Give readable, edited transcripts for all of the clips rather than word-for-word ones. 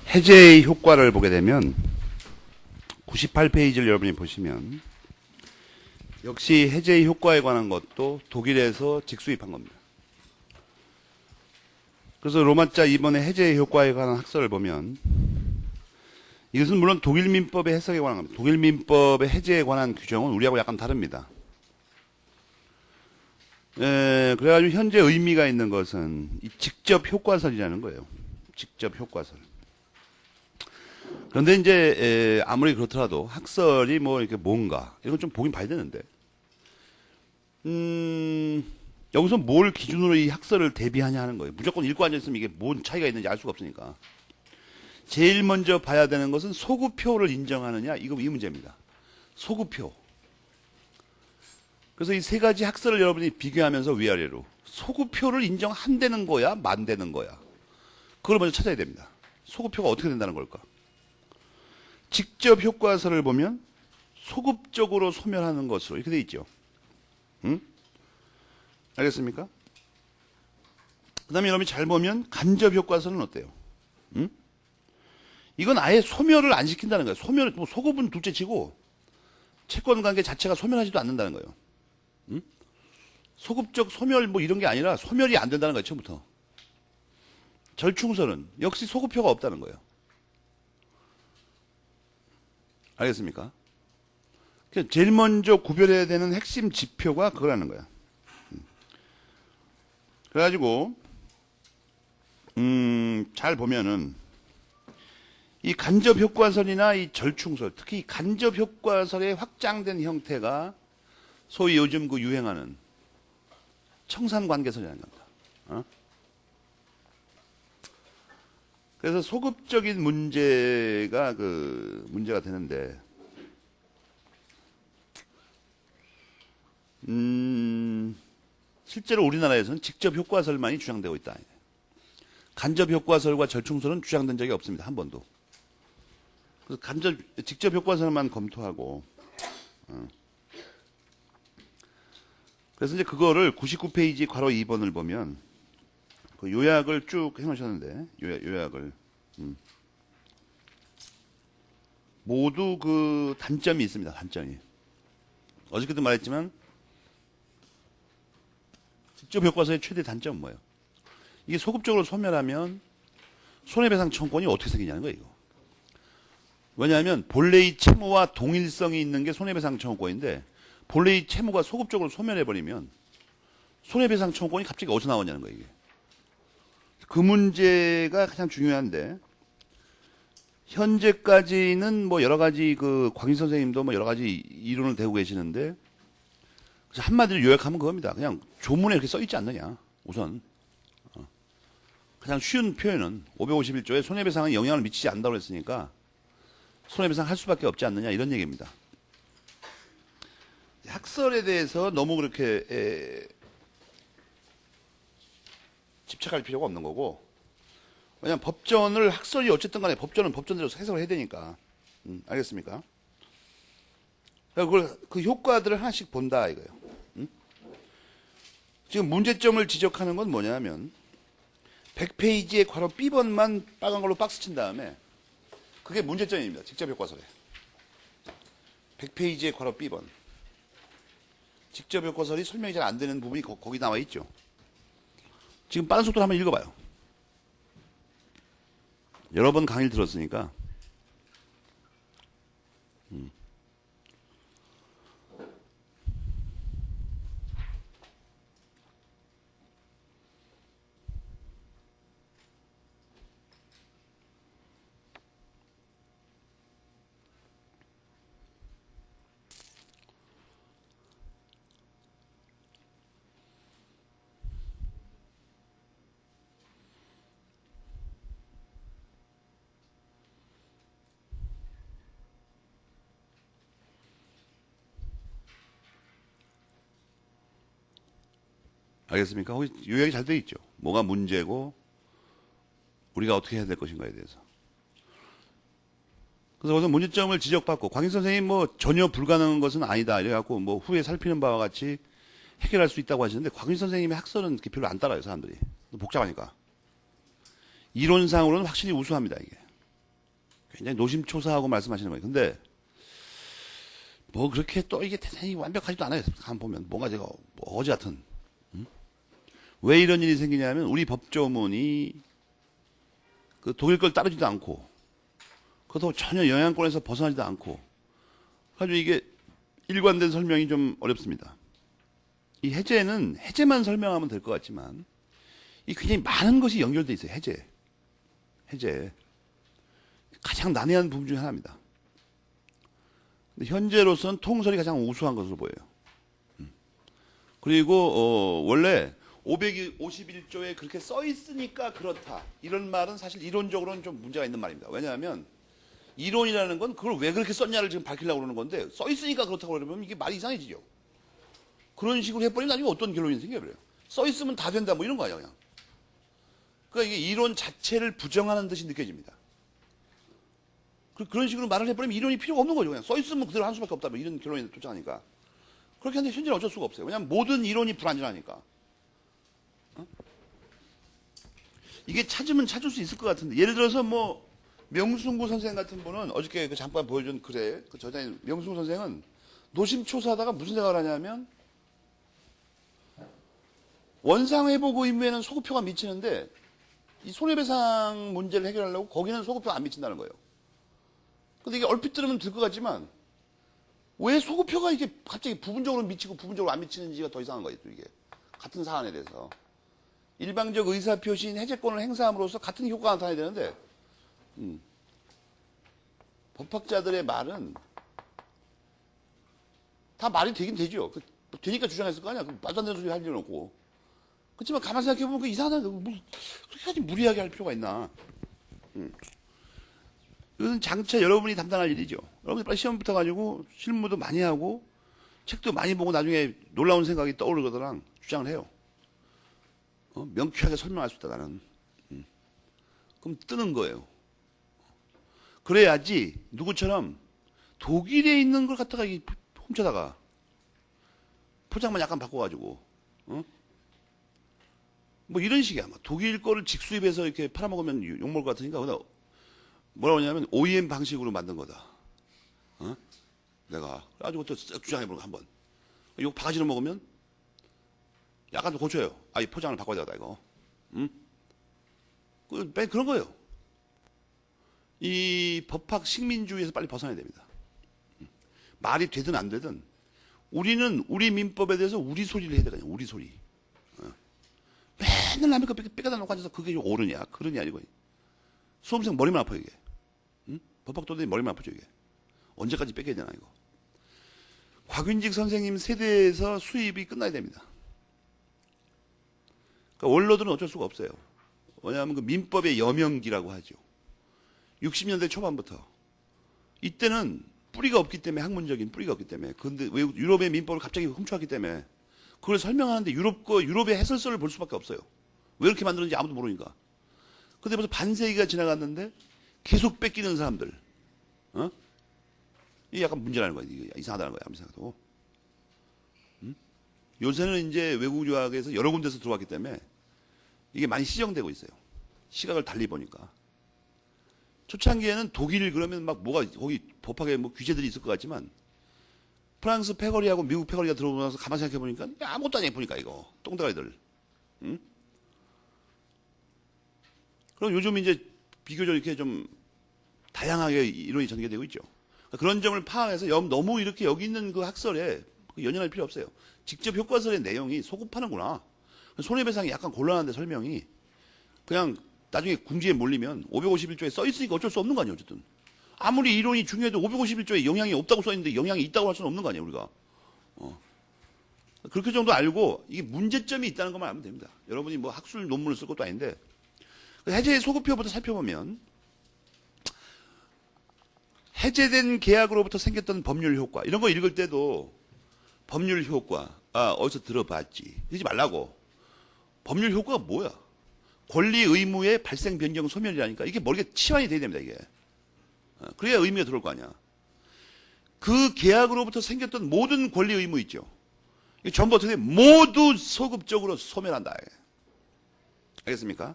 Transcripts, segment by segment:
해제의 효과를 보게 되면 98페이지를 여러분이 보시면 역시 해제의 효과에 관한 것도 독일에서 직수입한 겁니다. 그래서 로마자 2번의 해제의 효과에 관한 학설을 보면 이것은 물론 독일 민법의 해석에 관한 겁니다. 독일 민법의 해제에 관한 규정은 우리하고 약간 다릅니다. 그래가지고 현재 의미가 있는 것은 이 직접 효과설이라는 거예요. 직접 효과설. 그런데 이제 아무리 그렇더라도 학설이 뭐 이렇게 뭔가 이건 좀 보긴 봐야 되는데 여기서 뭘 기준으로 이 학설을 대비하냐 하는 거예요. 무조건 읽고 앉아있으면 이게 뭔 차이가 있는지 알 수가 없으니까. 제일 먼저 봐야 되는 것은 소구표를 인정하느냐 이 문제입니다. 소구표. 그래서 이 세 가지 학설을 여러분이 비교하면서 위아래로 소구표를 인정한다는 거야 만다는 거야 그걸 먼저 찾아야 됩니다. 소구표가 어떻게 된다는 걸까? 직접 효과설을 보면 소급적으로 소멸하는 것으로 이렇게 돼 있죠. 응? 알겠습니까? 그 다음에 여러분이 잘 보면 간접 효과설은 어때요? 응? 이건 아예 소멸을 안 시킨다는 거예요. 소멸, 뭐 소급은 둘째 치고 채권 관계 자체가 소멸하지도 않는다는 거예요. 응? 소급적 소멸 뭐 이런 게 아니라 소멸이 안 된다는 거예요. 처음부터. 절충설은 역시 소급표가 없다는 거예요. 알겠습니까? 제일 먼저 구별해야 되는 핵심 지표가 그거라는 거야. 그래가지고 잘 보면은 이 간접 효과설이나 이 절충설, 특히 이 간접 효과설의 확장된 형태가 소위 요즘 그 유행하는 청산관계설이라는 겁니다. 그래서 소급적인 문제가 문제가 되는데, 실제로 우리나라에서는 직접 효과설만이 주장되고 있다. 간접 효과설과 절충설은 주장된 적이 없습니다. 한 번도. 그래서 직접 효과설만 검토하고, 그래서 이제 그거를 99페이지 괄호 2번을 보면, 그 요약을 쭉 해놓으셨는데, 요약을. 모두 그 단점이 있습니다, 단점이. 어저께도 말했지만, 직접 효과서의 최대 단점은 뭐예요? 이게 소급적으로 소멸하면 손해배상 청구권이 어떻게 생기냐는 거예요, 이거. 왜냐하면 본래의 채무와 동일성이 있는 게 손해배상 청구권인데, 본래의 채무가 소급적으로 소멸해버리면 손해배상 청구권이 갑자기 어디서 나오냐는 거예요, 이게. 그 문제가 가장 중요한데, 현재까지는 뭐 여러 가지 곽인 선생님도 뭐 여러 가지 이론을 대고 계시는데, 한마디로 요약하면 그겁니다. 그냥 조문에 이렇게 써 있지 않느냐, 우선. 가장 쉬운 표현은 551조에 손해배상은 영향을 미치지 않는다고 했으니까 손해배상 할 수밖에 없지 않느냐, 이런 얘기입니다. 학설에 대해서 너무 그렇게 집착할 필요가 없는 거고, 왜냐하면 법전을 학설이 어쨌든 간에 법전은 법전대로 해석을 해야 되니까. 알겠습니까? 그걸 그 효과들을 하나씩 본다 이거예요. 지금 문제점을 지적하는 건 뭐냐면 100페이지의 괄호 B번만 빨간 걸로 박스 친 다음에 그게 문제점입니다. 직접 효과설에. 100페이지의 괄호 B번. 직접 효과설이 설명이 잘 안 되는 부분이 거기 나와 있죠. 지금 빠른 속도로 한번 읽어봐요. 여러 번 강의를 들었으니까. 알겠습니까? 거기 요약이 잘 되어 있죠. 뭐가 문제고 우리가 어떻게 해야 될 것인가에 대해서. 그래서 거기서 문제점을 지적받고 곽인 선생님 뭐 전혀 불가능한 것은 아니다 이래갖고 뭐 후에 살피는 바와 같이 해결할 수 있다고 하시는데 곽인 선생님의 학설은 별로 안 따라요, 사람들이. 복잡하니까. 이론상으로는 확실히 우수합니다, 이게. 굉장히 노심초사하고 말씀하시는 거예요. 근데 뭐 그렇게 또 이게 대단히 완벽하지도 않아요. 한번 보면 뭔가 제가 뭐 어제 같은 왜 이런 일이 생기냐면 우리 법조문이 그 독일 걸 따르지도 않고 그것도 전혀 영향권에서 벗어나지도 않고 아주 이게 일관된 설명이 좀 어렵습니다. 이 해제는 해제만 설명하면 될 것 같지만 이 굉장히 많은 것이 연결돼 있어요. 해제 가장 난해한 부분 중에 하나입니다. 근데 현재로서는 통설이 가장 우수한 것으로 보여요. 그리고 원래 551조에 그렇게 써 있으니까 그렇다 이런 말은 사실 이론적으로는 좀 문제가 있는 말입니다. 왜냐하면 이론이라는 건 그걸 왜 그렇게 썼냐를 지금 밝히려고 그러는 건데 써 있으니까 그렇다고 그러면 이게 말이 이상해지죠. 그런 식으로 해버리면 나중에 어떤 결론이 생겨버려요. 써 있으면 다 된다 뭐 이런 거 아니야 그냥. 그러니까 이게 이론 자체를 부정하는 듯이 느껴집니다. 그런 식으로 말을 해버리면 이론이 필요가 없는 거죠. 그냥 써 있으면 그대로 한 수밖에 없다 뭐 이런 결론에 도착하니까. 그렇게 하는데 현재는 어쩔 수가 없어요. 왜냐하면 모든 이론이 불완전하니까. 이게 찾으면 찾을 수 있을 것 같은데 예를 들어서 뭐 명승구 선생 같은 분은 어저께 그 잠깐 보여준 글에 그 저자인 명승구 선생은 노심초사하다가 무슨 생각을 하냐면 원상회복 의무에는 소급표가 미치는데 이 손해배상 문제를 해결하려고 거기는 소급표가 안 미친다는 거예요. 근데 이게 얼핏 들으면 들 것 같지만 왜 소급표가 이게 갑자기 부분적으로 미치고 부분적으로 안 미치는지가 더 이상한 거예요. 또 이게 같은 사안에 대해서 일방적 의사표시인 해제권을 행사함으로써 같은 효과가 나타나야 되는데 법학자들의 말은 다 말이 되긴 되죠. 되니까 주장했을 거 아니야. 말도 안 되는 소리 할 일은 없고. 그렇지만 가만히 생각해보면 그 이상하다. 뭐 그렇게까지 무리하게 할 필요가 있나. 이것은 장차 여러분이 담당할 일이죠. 여러분이 빨리 시험 붙어가지고 실무도 많이 하고 책도 많이 보고 나중에 놀라운 생각이 떠오르거든 주장을 해요. 명쾌하게 설명할 수 있다 나는. 그럼 뜨는 거예요. 그래야지 누구처럼 독일에 있는 걸 갖다가 훔쳐다가 포장만 약간 바꿔가지고 뭐 이런 식이야. 독일 거를 직수입해서 이렇게 팔아먹으면 욕먹을 것 같으니까 뭐라고 하냐면 OEM 방식으로 만든 거다. 내가 아주 그것도 쓱 주장해보는 거 한번. 이거 바가지로 먹으면 약간 좀 고쳐요. 이 포장을 바꿔야 되다 이거. 그런 거예요. 이 법학 식민주의에서 빨리 벗어나야 됩니다. 말이 되든 안 되든 우리는 우리 민법에 대해서 우리 소리를 해야 되거든요. 우리 소리. 맨날 남의 거 뺏겨다 놓고 앉아서 그게 옳으냐 그러냐 이거. 수험생 머리만 아파요 이게. 법학도들이 머리만 아프죠 이게. 언제까지 뺏겨야 되나 이거. 곽윤직 선생님 세대에서 수입이 끝나야 됩니다. 그러니까 원로들은 어쩔 수가 없어요. 왜냐하면 그 민법의 여명기라고 하죠. 60년대 초반부터. 이때는 뿌리가 없기 때문에 학문적인 뿌리가 없기 때문에. 근데 왜 유럽의 민법을 갑자기 훔쳐왔기 때문에 그걸 설명하는데 유럽의 해설서를 볼 수밖에 없어요. 왜 이렇게 만들었는지 아무도 모르니까. 근데 벌써 반세기가 지나갔는데 계속 뺏기는 사람들. 이게 약간 문제라는 거야. 이게 이상하다는 거야. 아무리 생각해도. 요새는 이제 외국 유학에서 여러 군데서 들어왔기 때문에 이게 많이 시정되고 있어요. 시각을 달리 보니까. 초창기에는 독일 그러면 막 뭐가 거기 법학에 뭐 규제들이 있을 것 같지만 프랑스 패거리하고 미국 패거리가 들어오면서 가만히 생각해 보니까 아무것도 아니야 보니까 이거 똥대가리들. 그럼 요즘 이제 비교적 이렇게 좀 다양하게 이론이 전개되고 있죠. 그런 점을 파악해서 너무 이렇게 여기 있는 그 학설에 연연할 필요 없어요. 직접 효과설의 내용이 소급하는구나. 손해배상이 약간 곤란한데 설명이 그냥 나중에 궁지에 몰리면 551조에 써 있으니까 어쩔 수 없는 거 아니에요. 어쨌든 아무리 이론이 중요해도 551조에 영향이 없다고 써 있는데 영향이 있다고 할 수는 없는 거 아니에요. 우리가 그렇게 정도 알고 이게 문제점이 있다는 것만 알면 됩니다. 여러분이 뭐 학술 논문을 쓸 것도 아닌데 해제의 소급표부터 살펴보면 해제된 계약으로부터 생겼던 법률 효과 이런 거 읽을 때도 법률 효과 어디서 들어봤지 이러지 말라고. 법률 효과가 뭐야? 권리 의무의 발생 변경 소멸이라니까. 이게 머리가 치환이 돼야 됩니다. 이게 그래야 의미가 들어올 거 아니야. 그 계약으로부터 생겼던 모든 권리 의무 있죠. 이게 전부 어떻게 모두 소급적으로 소멸한다. 알겠습니까?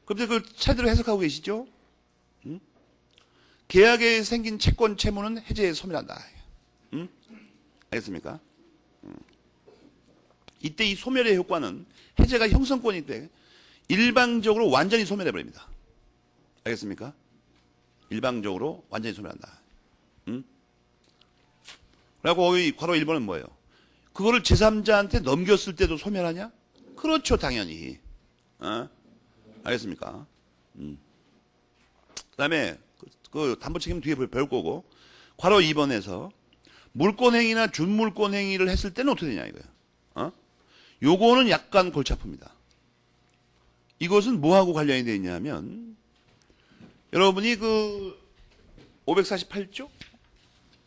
그럼 그걸 차례대로 해석하고 계시죠? 계약에 생긴 채권 채무는 해제에 소멸한다. 알겠습니까? 이때 이 소멸의 효과는 해제가 형성권일 때 일방적으로 완전히 소멸해버립니다. 알겠습니까? 일방적으로 완전히 소멸한다. 그리고 거기 괄호 1번은 뭐예요? 그거를 제3자한테 넘겼을 때도 소멸하냐? 그렇죠, 당연히. 알겠습니까? 그 다음에 그 담보 책임 뒤에 배울 거고, 괄호 2번에서 물권행위나 준물권행위를 했을 때는 어떻게 되냐 이거예요. 요거는 약간 골치 아픕니다. 이것은 뭐하고 관련이 되어 있냐면, 여러분이 그 548조?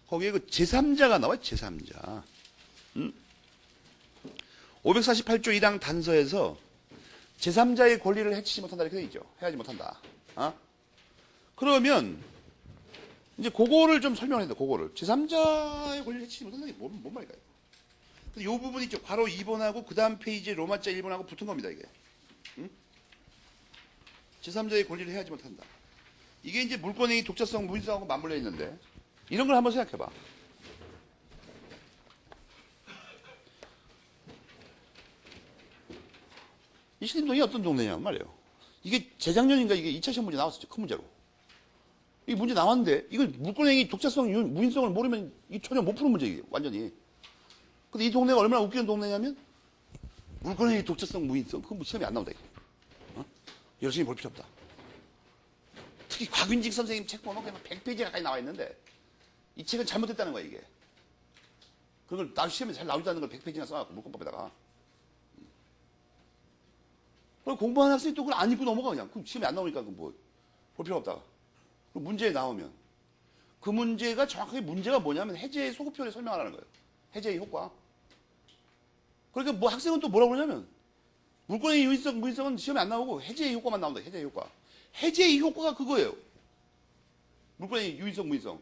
거기에 그 제3자가 나와요, 제3자. 548조 1항 단서에서 제3자의 권리를 해치지 못한다 이렇게 되어 있죠. 해하지 못한다. 그러면 이제 그거를 좀 설명을 해야 돼. 그거를 제3자의 권리를 해치지 못한다는 게 뭔 말일까요? 근데 요 부분 있죠. 바로 2번하고 그 다음 페이지에 로마자 1번하고 붙은 겁니다. 이게 제3자의 권리를 해하지 못한다. 이게 이제 물권행위 독자성 무인성하고 맞물려 있는데 이런 걸 한번 생각해봐. 이 신림동이 어떤 동네냐 말이에요. 이게 재작년인가 이게 2차 시험 문제 나왔었죠. 큰 문제로. 이 문제 나왔는데 이거 물권행위 독자성 무인성을 모르면 이 전혀 못 푸는 문제예요. 완전히. 근데 이 동네가 얼마나 웃기는 동네냐면 물권행위 독자성 무인성 그건 뭐 시험이 안 나온다. 열심히 볼 필요 없다. 특히 곽윤직 선생님 책 보면 그냥 100페이지 가까이 나와 있는데 이 책은 잘못됐다는 거야 이게. 그걸 시험에 잘 나오지 않는 걸 100페이지나 써갖고 물권법에다가. 공부하는 학생이 또 그걸 안 읽고 넘어가 그냥. 그럼 시험에 안 나오니까 뭐 볼 필요 없다가. 문제에 나오면 그 문제가 정확하게 문제가 뭐냐면 해제의 소급표를 설명하라는 거예요. 해제의 효과. 그러니까 뭐 학생은 또 뭐라고 그러냐면 물권의 유인성, 무인성은 시험에 안 나오고 해제의 효과만 나온다. 해제의 효과. 해제의 효과가 그거예요. 물권의 유인성, 무인성.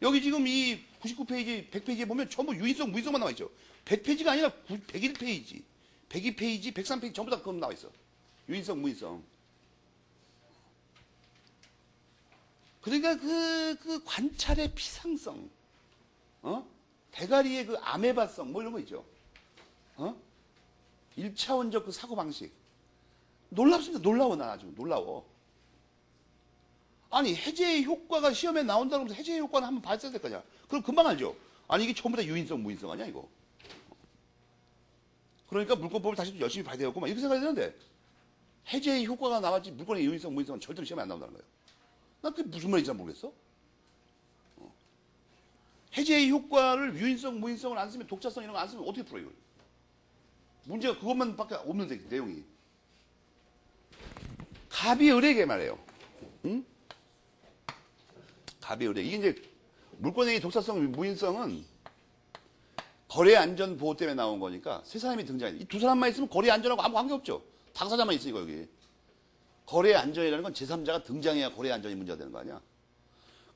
여기 지금 이 99페이지, 100페이지에 보면 전부 유인성, 무인성만 나와 있죠. 100페이지가 아니라 101페이지, 102페이지, 103페이지 전부 다 그거 나와 있어. 유인성, 무인성. 그러니까 그 관찰의 피상성, 대가리의 그 아메바성, 뭐 이런 거 있죠. 1차원적 그 사고방식. 놀랍습니다. 놀라워, 난 아주. 놀라워. 아니, 해제의 효과가 시험에 나온다고 해서 해제의 효과는 한번 봤어야 될 거냐. 그럼 금방 알죠. 아니, 이게 전부 다 유인성, 무인성 아니야, 이거. 그러니까 물권법을 다시 또 열심히 봐야 되겠구만. 이렇게 생각해야 되는데, 해제의 효과가 나왔지 물권의 유인성, 무인성은 절대로 시험에 안 나온다는 거예요. 난 그게 무슨 말인지 잘 모르겠어. 해제의 효과를 유인성, 무인성을 안 쓰면 독자성 이런 거 안 쓰면 어떻게 풀어, 이걸. 문제가 그것만 밖에 없는데, 내용이. 갑이 을에게 말해요. 응? 갑이 을에게. 이게 이제 물권행위 독자성, 무인성은 거래 안전 보호 때문에 나온 거니까 세 사람이 등장해. 이 두 사람만 있으면 거래 안전하고 아무 관계없죠. 당사자만 있으니까 여기. 거래 안전이라는 건 제3자가 등장해야 거래 안전이 문제가 되는 거 아니야.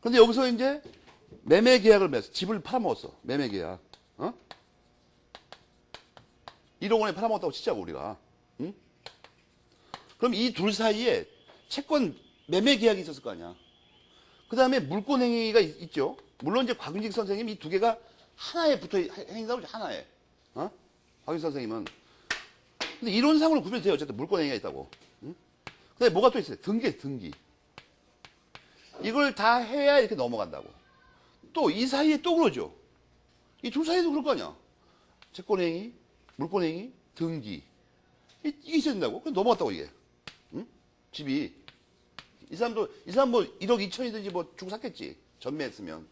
그런데 여기서 이제 매매 계약을 맺었어. 집을 팔아먹었어. 매매 계약. 1억 원에 팔아먹었다고 치자고 우리가. 응? 그럼 이 둘 사이에 채권 매매 계약이 있었을 거 아니야. 그 다음에 물권 행위가 있죠. 물론 이제 곽윤직 선생님 이 두 개가 하나에 붙어 행위다고 하나에. 곽윤직 선생님은. 근데 이론상으로 구별돼요. 어쨌든 물권 행위가 있다고. 응? 근데 뭐가 또 있어요? 등기. 이걸 다 해야 이렇게 넘어간다고. 또 이 사이에 또 그러죠. 이 둘 사이에도 그럴 거 아니야. 채권 행위, 물권 행위, 등기. 이게 있어야 된다고. 그럼 넘어갔다고 이게. 응? 집이. 이 사람 뭐 1억 2천이든지 뭐 주고 샀겠지. 전매했으면.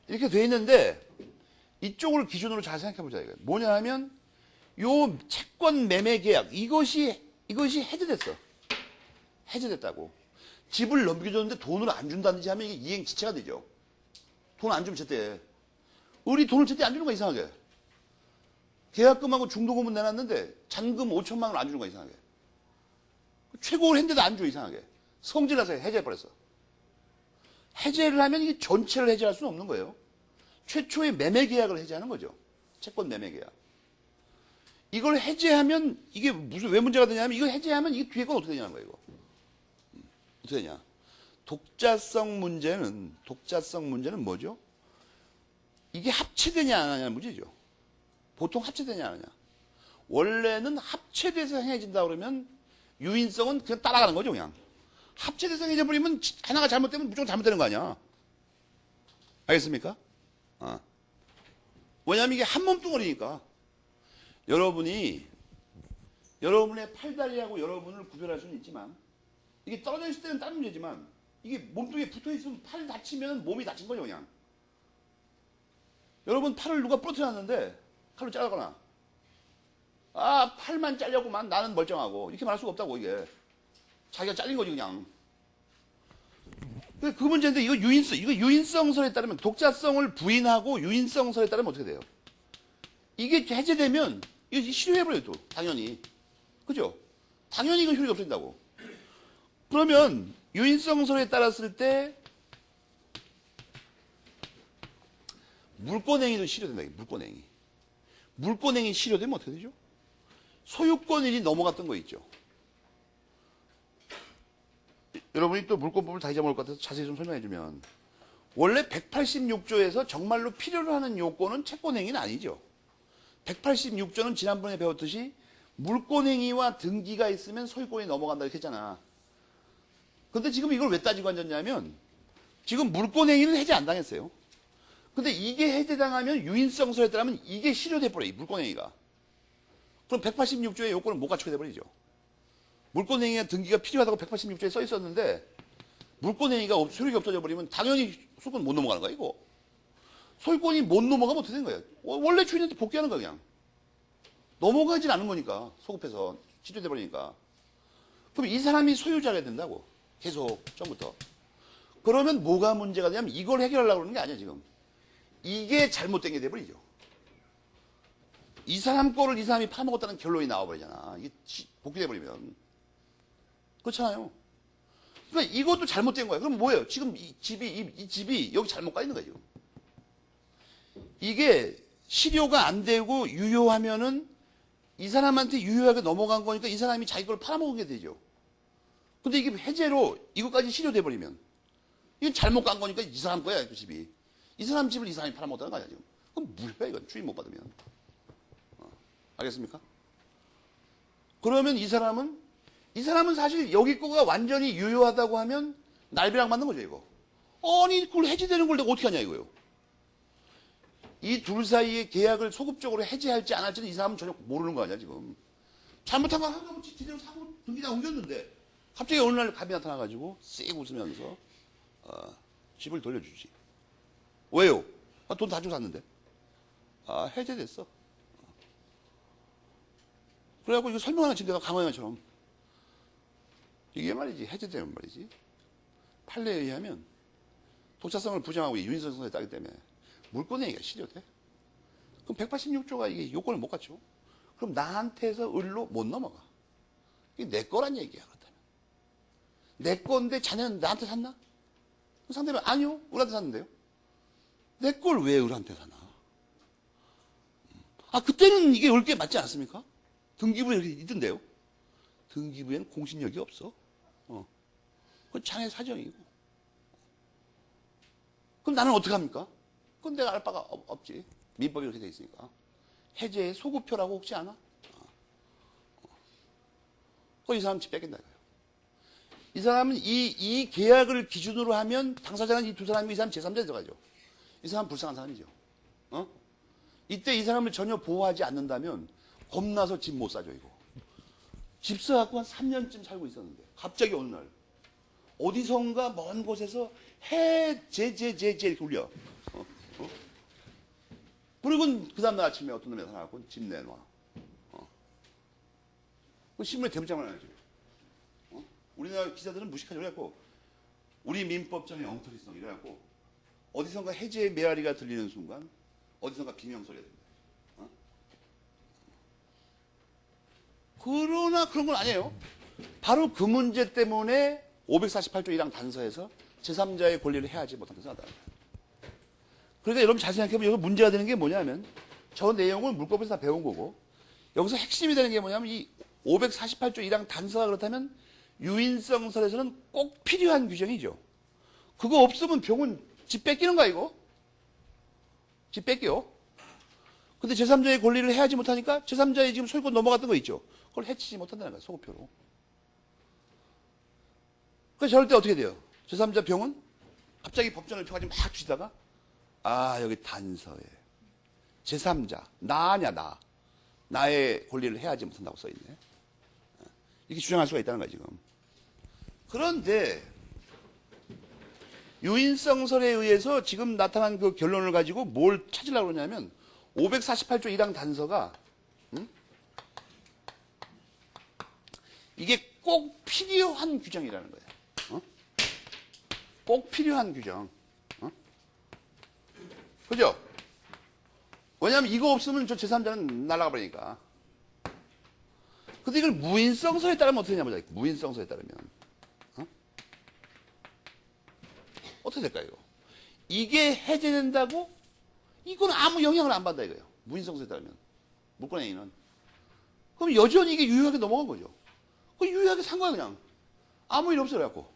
이렇게 돼 있는데 이쪽을 기준으로 잘 생각해 보자 이거. 뭐냐 하면 요 채권 매매 계약 이것이 해제됐어. 해제됐다고. 집을 넘겨줬는데 돈을 안 준다든지 하면 이게 이행지체가 되죠. 돈 안 주면 제때. 우리 돈을 제때 안 주는 거야 이상하게. 계약금하고 중도금은 내놨는데 잔금 5천만 원 안 주는 거야 이상하게. 최고를 했는데도 안 줘 이상하게. 성질나서 해제해버렸어. 해제를 하면 이게 전체를 해제할 수는 없는 거예요. 최초의 매매 계약을 해제하는 거죠. 채권 매매 계약. 이걸 해제하면 이게 왜 문제가 되냐면 이걸 해제하면 이게 뒤에 건 어떻게 되냐는 거예요. 이거. 어떻게 되냐. 독자성 문제는 뭐죠? 이게 합체되냐 안 하냐는 문제죠. 보통 합체되냐 안 하냐. 원래는 합체돼서 행해진다 그러면 유인성은 그냥 따라가는 거죠, 그냥. 합체돼서 행해져 버리면 하나가 잘못되면 무조건 잘못되는 거 아니야. 알겠습니까? 왜냐하면 이게 한 몸뚱어리니까. 여러분의 팔다리하고 여러분을 구별할 수는 있지만, 이게 떨어져 있을 때는 다른 문제지만, 이게 몸뚱이에 붙어 있으면 팔이 다치면 몸이 다친 거죠, 그냥. 여러분 팔을 누가 부러뜨렸는데 칼로 자르거나, 팔만 잘렸구만, 나는 멀쩡하고, 이렇게 말할 수가 없다고, 이게. 자기가 잘린 거지, 그냥. 그 문제인데, 이거 유인성설에 따르면, 독자성을 부인하고 유인성설에 따르면 어떻게 돼요? 이게 해제되면, 이거 실효해버려요, 또, 당연히. 그죠? 당연히 이건 효력이 없어진다고. 그러면, 유인성설에 따랐을 때, 물권행위도 실효된다, 물권행위. 물권행위 실효되면 어떻게 되죠? 소유권일이 넘어갔던 거 있죠. 여러분이 또 물권법을 다 잊어먹을 것 같아서 자세히 좀 설명해주면, 원래 186조에서 정말로 필요로 하는 요건은 채권행위는 아니죠. 186조는 지난번에 배웠듯이 물권행위와 등기가 있으면 소유권이 넘어간다 이렇게 했잖아. 근데 지금 이걸 왜 따지고 앉았냐면, 지금 물권행위는 해제 안 당했어요. 근데 이게 해제당하면 유인성설에 따르면 이게 실효돼 버려요, 물권행위가. 그럼 186조의 요건을 못 갖추게 돼버리죠. 물권행위와 등기가 필요하다고 186조에 써 있었는데, 물권행위가 효력이 없어져 버리면 당연히 소유권 못 넘어가는 거야, 이거. 소유권이 못 넘어가면 어떻게 되는 거예요? 원래 주인한테 복귀하는 거야, 그냥. 넘어가진 않은 거니까, 소급해서. 실효돼 버리니까. 그럼 이 사람이 소유자가 된다고. 계속, 처음부터. 그러면 뭐가 문제가 되냐면 이걸 해결하려고 그러는 게 아니야, 지금. 이게 잘못된 게 돼버리죠. 이 사람 거를 이 사람이 파먹었다는 결론이 나와버리잖아. 이게 복귀돼버리면. 그렇잖아요. 그러니까 이것도 잘못된 거야. 그럼 뭐예요? 지금 이 집이 여기 잘못 가 있는 거야, 지금. 이게 실효가 안 되고 유효하면은 이 사람한테 유효하게 넘어간 거니까 이 사람이 자기 걸 팔아먹은 게 되죠. 근데 이게 해제로 이것까지 실효돼버리면 이건 잘못 간 거니까 이 사람 거야, 그 집이. 이 사람 집을 이 사람이 팔아먹었다는 거 아니야, 지금. 그럼 무효야, 이건. 주인 못 받으면. 알겠습니까? 그러면 이 사람은 사실 여기 거가 완전히 유효하다고 하면 날벼락 맞는 거죠, 이거. 아니, 그걸 해제되는 걸 내가 어떻게 하냐, 이거요. 이 둘 사이의 계약을 소급적으로 해제할지 안 할지는 이 사람은 전혀 모르는 거 아니야, 지금. 잘못한 거 하고 제대로 사고 등기 다 옮겼는데 갑자기 어느 날 갑이 나타나가지고 씩 웃으면서 집을 돌려주지. 왜요? 돈 다 주고 샀는데. 해제됐어. 그래갖고 이거 설명 하나 지금 내가 강화영처럼. 이게 말이지, 해제되면 말이지. 판례에 의하면 독자성을 부정하고 유인성성에 따기 때문에 물권행위가 실효돼. 그럼 186조가 이게 요건을 못 갖춰. 그럼 나한테서 을로 못 넘어가. 이게 내 거란 얘기야, 그렇다면. 내 건데 자네는 나한테 샀나? 상대방, 아니요, 을한테 샀는데요. 내 걸 왜 을한테 사나? 그때는 이게 을게 맞지 않습니까? 등기부에 이렇게 있던데요. 등기부에는 공신력이 없어. 그건 자네 사정이고. 그럼 나는 어떻게 합니까? 그건 내가 알 바가 없지. 민법이 이렇게 돼 있으니까. 해제의 소급표라고 혹시 아나? 이 사람 집 뺏긴다 이거예요. 이 사람은 이 계약을 기준으로 하면 당사자는 이 두 사람이 이 사람 제3자에 들어가죠. 이 사람 불쌍한 사람이죠. 이때 이 사람을 전혀 보호하지 않는다면 겁나서 집 못 사죠, 이거. 집 사갖고 한 3년쯤 살고 있었는데 갑자기 어느 날 어디선가 먼 곳에서 이렇게 울려. 그리고 그 다음날 아침에 어떤 놈이 나타나갖고 집 내놔. 그 신문에 대문짝만 나죠. 우리나라 기자들은 무식하죠. 그래갖고 우리 민법정의 엉터리성 이래갖고 어디선가 해제의 메아리가 들리는 순간 어디선가 비명소리가 됩니다. 그러나 그런 건 아니에요. 바로 그 문제 때문에 548조 1항 단서에서 제3자의 권리를 해하지 못한 것은 하다. 그러니까 여러분 잘 생각해보면 여기서 문제가 되는 게 뭐냐면 저 내용을 물법에서 다 배운 거고 여기서 핵심이 되는 게 뭐냐면 이 548조 1항 단서가 그렇다면 유인성설에서는 꼭 필요한 규정이죠. 그거 없으면 병은 집 뺏기는 거야, 이거? 집 뺏겨. 근데 제3자의 권리를 해하지 못하니까 제3자의 지금 소유권 넘어갔던 거 있죠. 그걸 해치지 못한다는 거야, 소급표로. 그래서 저럴 때 어떻게 돼요? 제3자 병은 갑자기 법정을 펴가지고 막 주시다가, 아, 여기 단서에 제3자, 나냐, 나. 나의 권리를 해하지 못한다고 써있네. 이렇게 주장할 수가 있다는 거야, 지금. 그런데, 유인성설에 의해서 지금 나타난 그 결론을 가지고 뭘 찾으려고 그러냐면, 548조 1항 단서가, 이게 꼭 필요한 규정이라는 거예요. 꼭 필요한 규정. 그죠? 왜냐하면 이거 없으면 저 제3자는 날아가 버리니까. 근데 이걸 무인성서에 따르면 어떻게 되냐 보자. 무인성서에 따르면. 어떻게 될까요, 이거? 이게 해제된다고? 이건 아무 영향을 안 받는다 이거예요. 무인성서에 따르면. 물권행위는. 그럼 여전히 이게 유효하게 넘어간 거죠. 그 유효하게 산 거야, 그냥. 아무 일 없어요, 갖고.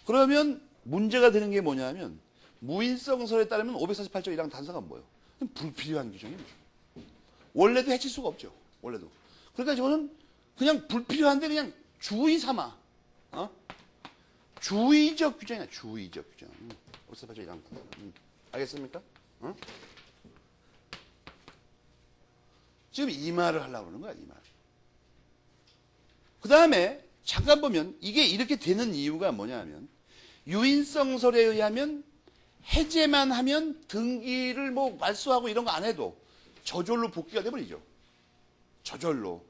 그러면 문제가 되는 게 뭐냐면, 무인성설에 따르면 548조 1항 단서가 뭐예요? 불필요한 규정입니다. 원래도 해칠 수가 없죠. 원래도. 그러니까 저는 그냥 불필요한데 그냥 주의 삼아. 주의적 규정이야. 주의적 규정. 548조 1항 단서. 알겠습니까? 지금 이 말을 하려고 그러는 거야. 이 말. 그 다음에 잠깐 보면 이게 이렇게 되는 이유가 뭐냐면, 유인성설에 의하면 해제만 하면 등기를 뭐 말소하고 이런 거 안 해도 저절로 복귀가 돼버리죠. 저절로.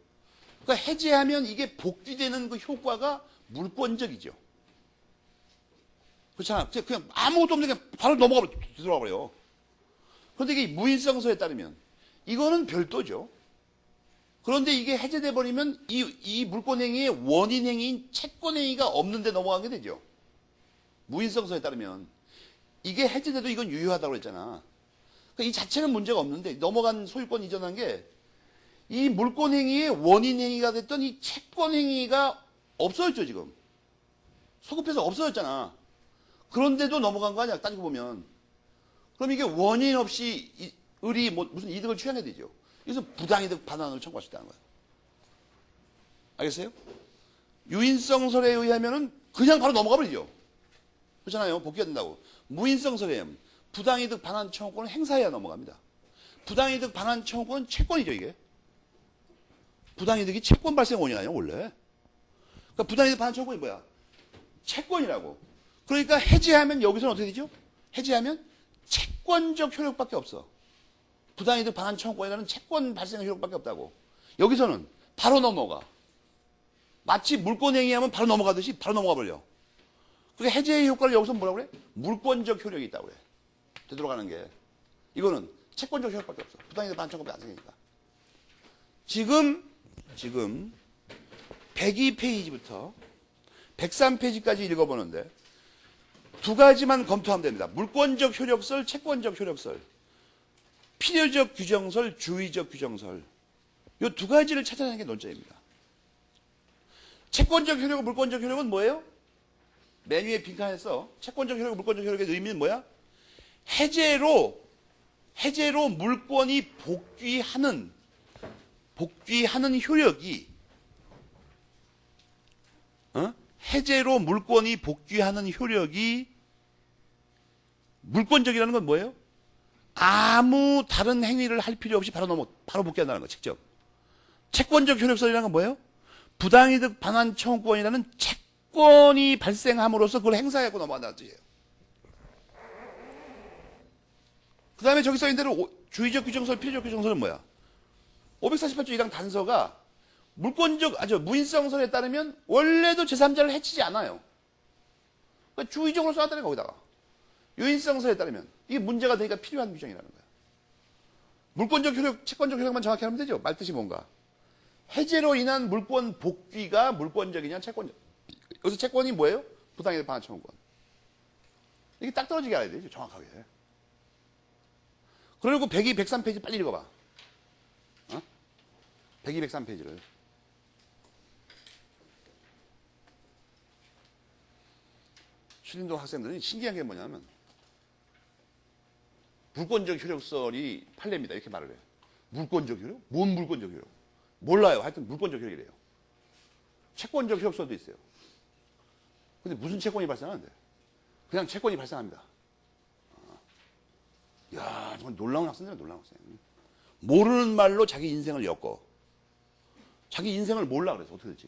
그러니까 해제하면 이게 복귀되는 그 효과가 물권적이죠. 그렇잖아. 그냥 아무것도 없는데 그냥 바로 들어가 버려요. 그런데 이게 무인성설에 따르면 이거는 별도죠. 그런데 이게 해제돼 버리면 이 물권행위의 원인행위인 채권행위가 없는데 넘어가게 되죠. 무인성설에 따르면. 이게 해제돼도 이건 유효하다고 그랬잖아. 그러니까 이 자체는 문제가 없는데 넘어간 소유권 이전한 게 이 물권행위의 원인행위가 됐던 이 채권행위가 없어졌죠, 지금. 소급해서 없어졌잖아. 그런데도 넘어간 거 아니야, 따지고 보면. 그럼 이게 원인 없이 을이 무슨 이득을 취하게 되죠. 그래서 부당이득 반환을 청구할 수 있다는 거예요. 알겠어요? 유인성설에 의하면은 그냥 바로 넘어가 버리죠. 그렇잖아요. 복귀가 된다고. 무인성설에 의하면 부당이득 반환 청구권은 행사해야 넘어갑니다. 부당이득 반환 청구권은 채권이죠, 이게. 부당이득이 채권 발생 원인 아니에요, 원래. 그러니까 부당이득 반환 청구권이 뭐야? 채권이라고. 그러니까 해제하면 여기서는 어떻게 되죠? 해제하면 채권적 효력밖에 없어. 부당이득 반환 청구권이라는 채권 발생 효력밖에 없다고. 여기서는 바로 넘어가. 마치 물권행위하면 바로 넘어가듯이 바로 넘어가 버려. 그러니까 해제의 효과를 여기서 뭐라고 그래? 물권적 효력이 있다고 그래. 되돌아가는 게. 이거는 채권적 효력밖에 없어. 부당이득 반환 청구권이 안 생기니까. 지금 102페이지부터 103페이지까지 읽어보는데 두 가지만 검토하면 됩니다. 물권적 효력설, 채권적 효력설. 필요적 규정설, 주의적 규정설. 이 두 가지를 찾아내는 게 논점입니다. 채권적 효력, 물권적 효력은 뭐예요? 맨 위에 빈칸에서 채권적 효력, 물권적 효력의 의미는 뭐야? 해제로 물권이 복귀하는 효력이, 해제로 물권이 복귀하는 효력이 물권적이라는 건 뭐예요? 아무 다른 행위를 할 필요 없이 바로 복귀한다는 거, 직접. 채권적 효력설이라는 건 뭐예요? 부당이득 반환 청구권이라는 채권이 발생함으로써 그걸 행사하고 넘어간다는 뜻이에요. 그 다음에 저기 써있는 대로 주의적 규정설, 필요적 규정설은 뭐야? 548조 1항 단서가 무인성설에 따르면 원래도 제3자를 해치지 않아요. 그러니까 주의적으로 써놨다는 거기다가. 유인성설에 따르면 이게 문제가 되니까 필요한 규정이라는 거야. 물권적 효력, 채권적 효력만 정확히 하면 되죠. 말 뜻이 뭔가. 해제로 인한 물권 복귀가 물권적이냐 채권적. 여기서 채권이 뭐예요? 부당이득 반환 청구권. 이게 딱 떨어지게 알아야 되죠. 정확하게. 그리고 102, 103페이지 빨리 읽어봐. 102, 103페이지를. 신림동 학생들은 신기한 게 뭐냐면 물권적 효력설이 판례입니다. 이렇게 말을 해요. 물권적 효력? 뭔 물권적 효력? 몰라요. 하여튼 물권적 효력이래요. 채권적 효력설도 있어요. 근데 무슨 채권이 발생하는데? 그냥 채권이 발생합니다. 야, 정말 놀라운 학생들이야, 놀라운 학생. 모르는 말로 자기 인생을 엮어. 자기 인생을 몰라 그래서 어떻게 될지.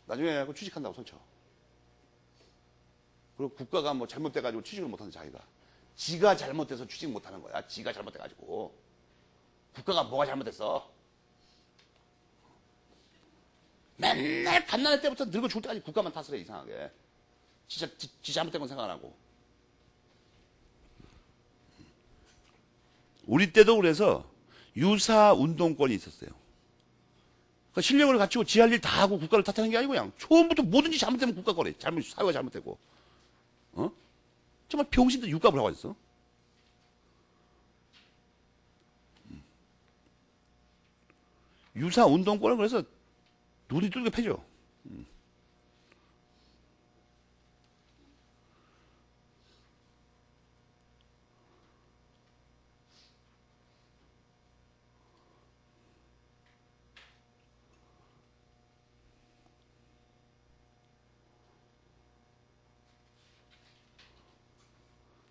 나중에 취직한다고 설쳐. 그리고 국가가 뭐 잘못돼가지고 취직을 못하는 자기가. 지가 잘못돼서 취직 못하는 거야. 지가 잘못돼가지고. 국가가 뭐가 잘못됐어? 맨날 갓난할 때부터 늙어 죽을 때까지 국가만 탓을 해, 이상하게. 지 잘못된 건 생각 안 하고. 우리 때도 그래서 유사 운동권이 있었어요. 그러니까 실력을 갖추고 지 할 일 다 하고 국가를 탓하는 게 아니고 그냥 처음부터 뭐든지 잘못되면 국가 거래. 사회가 잘못되고. 정말 병신들 육갑을 하고 있어. 유사 운동권을 그래서 눈이 뚫게 패죠.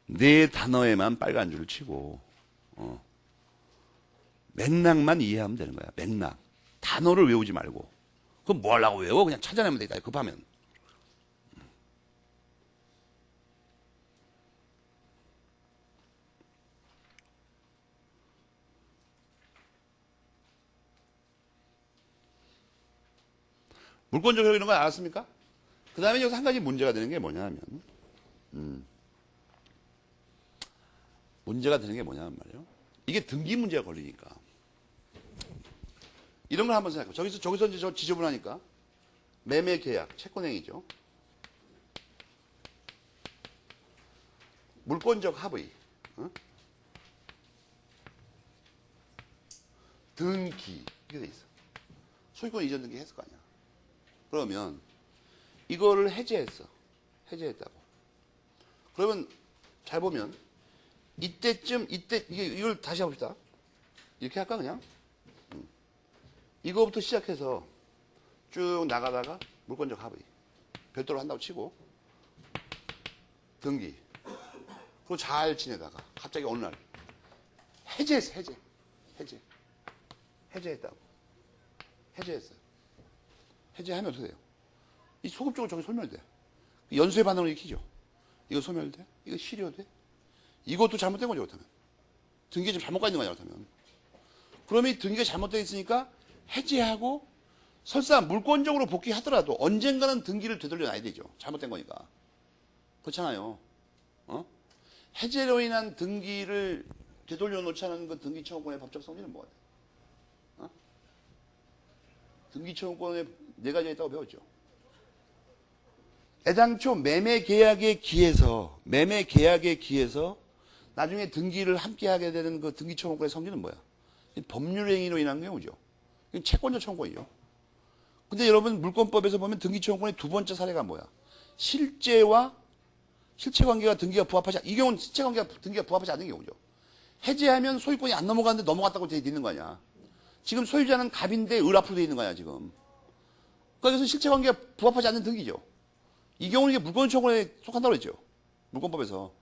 네 단어에만 빨간 줄을 치고 맥락만 이해하면 되는 거야. 맥락. 단어를 외우지 말고. 그럼 뭐 하려고 외워? 그냥 찾아내면 되겠다. 급하면. 물권적 효력 이런 거 알았습니까? 그 다음에 여기서 한 가지 문제가 되는 게 뭐냐면 문제가 되는 게 뭐냐면 말이에요. 이게 등기 문제가 걸리니까. 이런 걸 한번 생각해. 저기서 이제 저 지저분하니까. 매매 계약, 채권행위죠. 물권적 합의. 등기. 이게 돼 있어. 소유권 이전 등기 했을 거 아니야. 그러면 이거를 해제했어. 해제했다고. 그러면 잘 보면 이때쯤 이걸 다시 해봅시다. 이렇게 할까 그냥? 이거부터 시작해서 쭉 나가다가 물권적 합의 별도로 한다고 치고 등기 그리고 잘 지내다가 갑자기 어느 날 해제했어. 해제했다고. 해제했어요. 해제하면 어떻게 돼요? 이 소급적으로 저기 소멸돼. 연쇄 반응을 일으키죠. 이거 소멸돼? 이거 실효돼? 이것도 잘못된 거죠, 그렇다면. 등기가 지금 잘못 가 있는 거 아니야, 그렇다면. 그러면 이 등기가 잘못되어 있으니까 해제하고 설사 물권적으로 복귀하더라도 언젠가는 등기를 되돌려 놔야 되죠. 잘못된 거니까. 그렇잖아요. 해제로 인한 등기를 되돌려 놓지 않은 그 등기청구권의 법적 성질은 뭐가 돼? 등기청구권에 네 가지가 있다고 배웠죠. 애당초 매매 계약에 기해서 나중에 등기를 함께 하게 되는 그 등기청구권의 성질은 뭐야? 법률행위로 인한 경우죠. 이건 채권적 청구권이죠. 근데 여러분 물권법에서 보면 등기청구권의 두 번째 사례가 뭐야? 실제관계가 등기가 부합하지 이 경우는 실제관계가 등기가 부합하지 않는 경우죠. 해제하면 소유권이 안 넘어가는데 넘어갔다고 돼 있는 거 아니야. 지금 소유자는 갑인데 을 앞으로 돼 있는 거야 지금. 그래서 실체관계가 부합하지 않는 등기죠. 이 경우는 이게 물권 청구권에 속한다고 했죠. 물권법에서.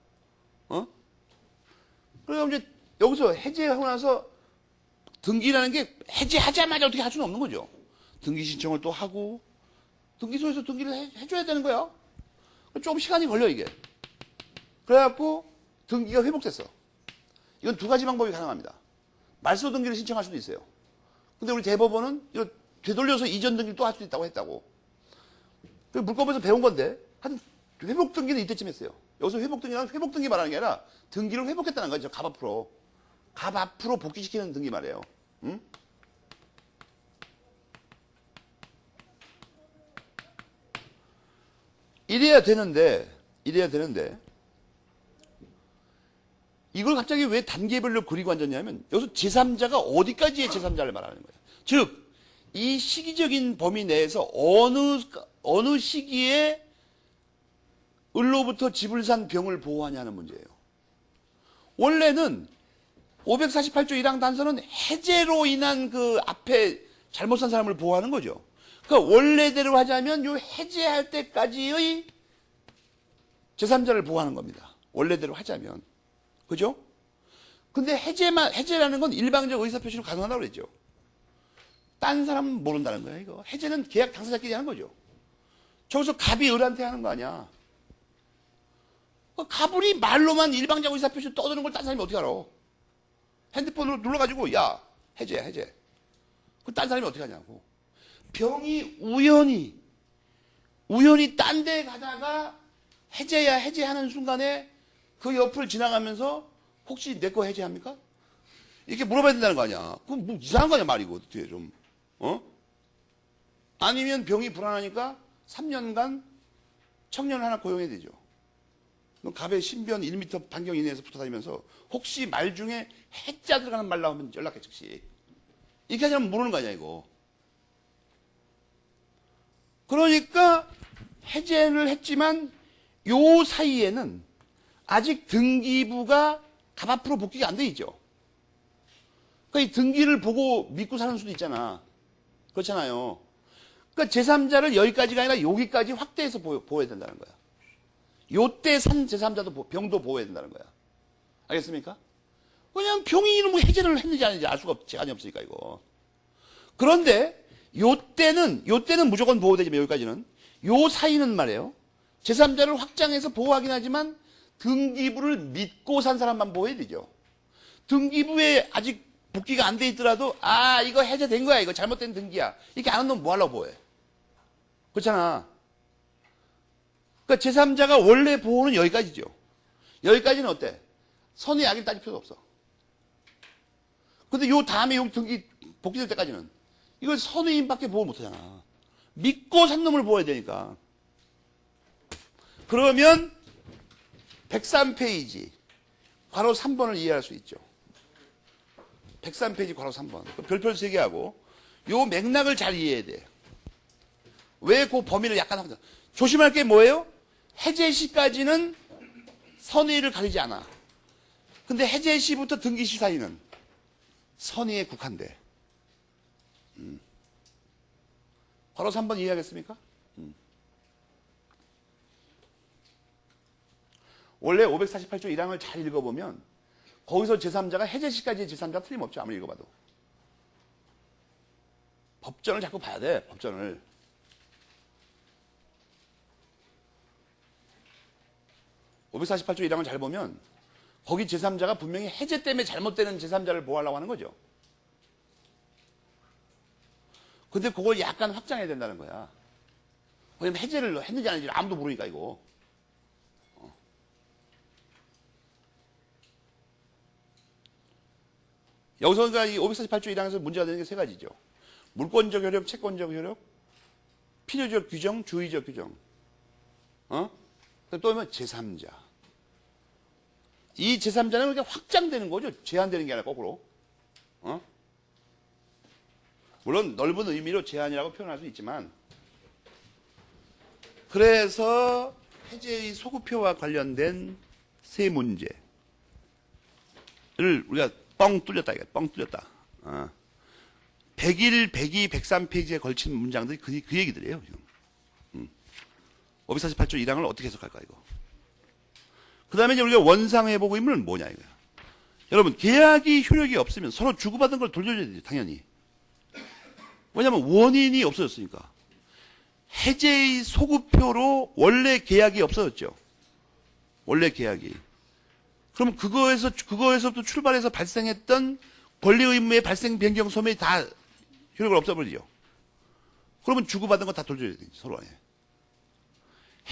그래서 이제 여기서 해제하고 나서 등기라는 게 해제하자마자 어떻게 할 수는 없는 거죠. 등기 신청을 또 하고 등기소에서 등기를 해줘야 되는 거야. 조금 시간이 걸려 이게. 그래갖고 등기가 회복됐어. 이건 두 가지 방법이 가능합니다. 말소 등기를 신청할 수도 있어요. 근데 우리 대법원은 이거 되돌려서 이전 등기를 또 할 수 있다고 했다고. 물권법에서 배운 건데 하여튼 회복 등기는 이때쯤 했어요. 여기서 회복 등기는 회복 등기 말하는 게 아니라 등기를 회복했다는 거죠. 갑 앞으로 복귀시키는 등기 말이에요. 응? 이래야 되는데 이걸 갑자기 왜 단계별로 그리고 앉았냐면 여기서 제3자가 어디까지의 제3자를 말하는 거예요. 즉 이 시기적인 범위 내에서 어느 시기에 을로부터 집을 산 병을 보호하냐는 문제예요. 원래는 548조 1항 단서는 해제로 인한 그 앞에 잘못 산 사람을 보호하는 거죠. 그러니까 원래대로 하자면 요 해제할 때까지의 제3자를 보호하는 겁니다. 원래대로 하자면. 그죠? 근데 해제라는 건 일방적 의사표시로 가능하다고 그랬죠. 딴 사람은 모른다는 거야, 이거. 해제는 계약 당사자끼리 하는 거죠. 저기서 갑이 을한테 하는 거 아니야. 갑을이 말로만 일방적 의사표시로 떠드는 걸 딴 사람이 어떻게 알아? 핸드폰으로 눌러가지고, 야, 해제. 그 딴 사람이 어떻게 하냐고. 병이 우연히 딴 데 가다가 해제하는 순간에 그 옆을 지나가면서 혹시 내 거 해제합니까? 이렇게 물어봐야 된다는 거 아니야. 그럼 뭐 이상한 거 아니야, 말이고. 어떻게 좀, 아니면 병이 불안하니까 3년간 청년을 하나 고용해야 되죠. 갑의 신변 1m 반경 이내에서 붙어 다니면서 혹시 말 중에 해자 들어가는 말 나오면 연락해, 즉시. 이렇게 하지 않으면 모르는 거 아니야, 이거. 그러니까 해제를 했지만 요 사이에는 아직 등기부가 갑 앞으로 복귀가 안 돼 있죠. 그러니까 이 등기를 보고 믿고 사는 수도 있잖아. 그렇잖아요. 그러니까 제3자를 여기까지가 아니라 여기까지 확대해서 보호해야 된다는 거야. 요때 산 제3자도 병도 보호해야 된다는 거야. 알겠습니까? 왜냐면 병이 이놈의 해제를 했는지 아닌지 알 수가 제한이 없으니까 이거. 그런데 요때는 무조건 보호되지만 여기까지는 요 사이는 말이에요. 제3자를 확장해서 보호하긴 하지만 등기부를 믿고 산 사람만 보호해야 되죠. 등기부에 아직 복귀가 안 돼 있더라도 이거 해제된 거야. 이거 잘못된 등기야. 이렇게 안 한 놈 뭐 하려고 보호해. 그렇잖아. 그러니까 제3자가 원래 보호는 여기까지죠. 여기까지는 어때? 선의 악일 따질 필요도 없어. 근데 요 다음에 요 등기 복귀될 때까지는 이걸 선의인밖에 보호 못하잖아. 믿고 산 놈을 보호해야 되니까. 그러면 103페이지 괄호 3번을 이해할 수 있죠. 103페이지 괄호 3번. 별표 3개 하고 요 맥락을 잘 이해해야 돼. 왜 그 범위를 약간 하자. 조심할 게 뭐예요? 해제 시까지는 선의를 가리지 않아. 근데 해제 시부터 등기 시 사이는 선의에 국한돼. 괄호 3번 이해하겠습니까? 원래 548조 1항을 잘 읽어보면 거기서 제3자가 해제 시까지의 제3자가 틀림없죠. 아무리 읽어봐도. 법전을 자꾸 봐야 돼. 법전을. (548조 1항을) 잘 보면 거기 제3자가 분명히 해제 때문에 잘못되는 제3자를 보호하려고 하는 거죠. 근데 그걸 약간 확장해야 된다는 거야. 왜냐면 해제를 했는지 안 했는지 아무도 모르니까 이거. 여기서 그러니까 이 548조 1항에서 문제가 되는 게 세 가지죠. 물권적 효력, 채권적 효력, 필요적 규정, 주의적 규정. 또 보면 제3자. 이 제3자는 그러니까 확장되는 거죠. 제한되는 게 아니라 거꾸로. 물론 넓은 의미로 제한이라고 표현할 수 있지만, 그래서 해제의 소급표와 관련된 세 문제를 우리가 뻥 뚫렸다, 이거. 뻥 뚫렸다. 101, 102, 103페이지에 걸친 문장들이 그 얘기들이에요, 지금. 548조 1항을 어떻게 해석할까, 이거. 그 다음에 이제 우리가 원상회복 의무는 뭐냐, 이거야. 여러분, 계약이 효력이 없으면 서로 주고받은 걸 돌려줘야 되죠, 당연히. 왜냐면 원인이 없어졌으니까. 해제의 소급표로 원래 계약이 없어졌죠. 원래 계약이. 그럼 그거에서부터 출발해서 발생했던 권리 의무의 발생 변경 소멸이 다 효력을 없애버리죠. 그러면 주고받은 거 다 돌려줘야 되지, 서로.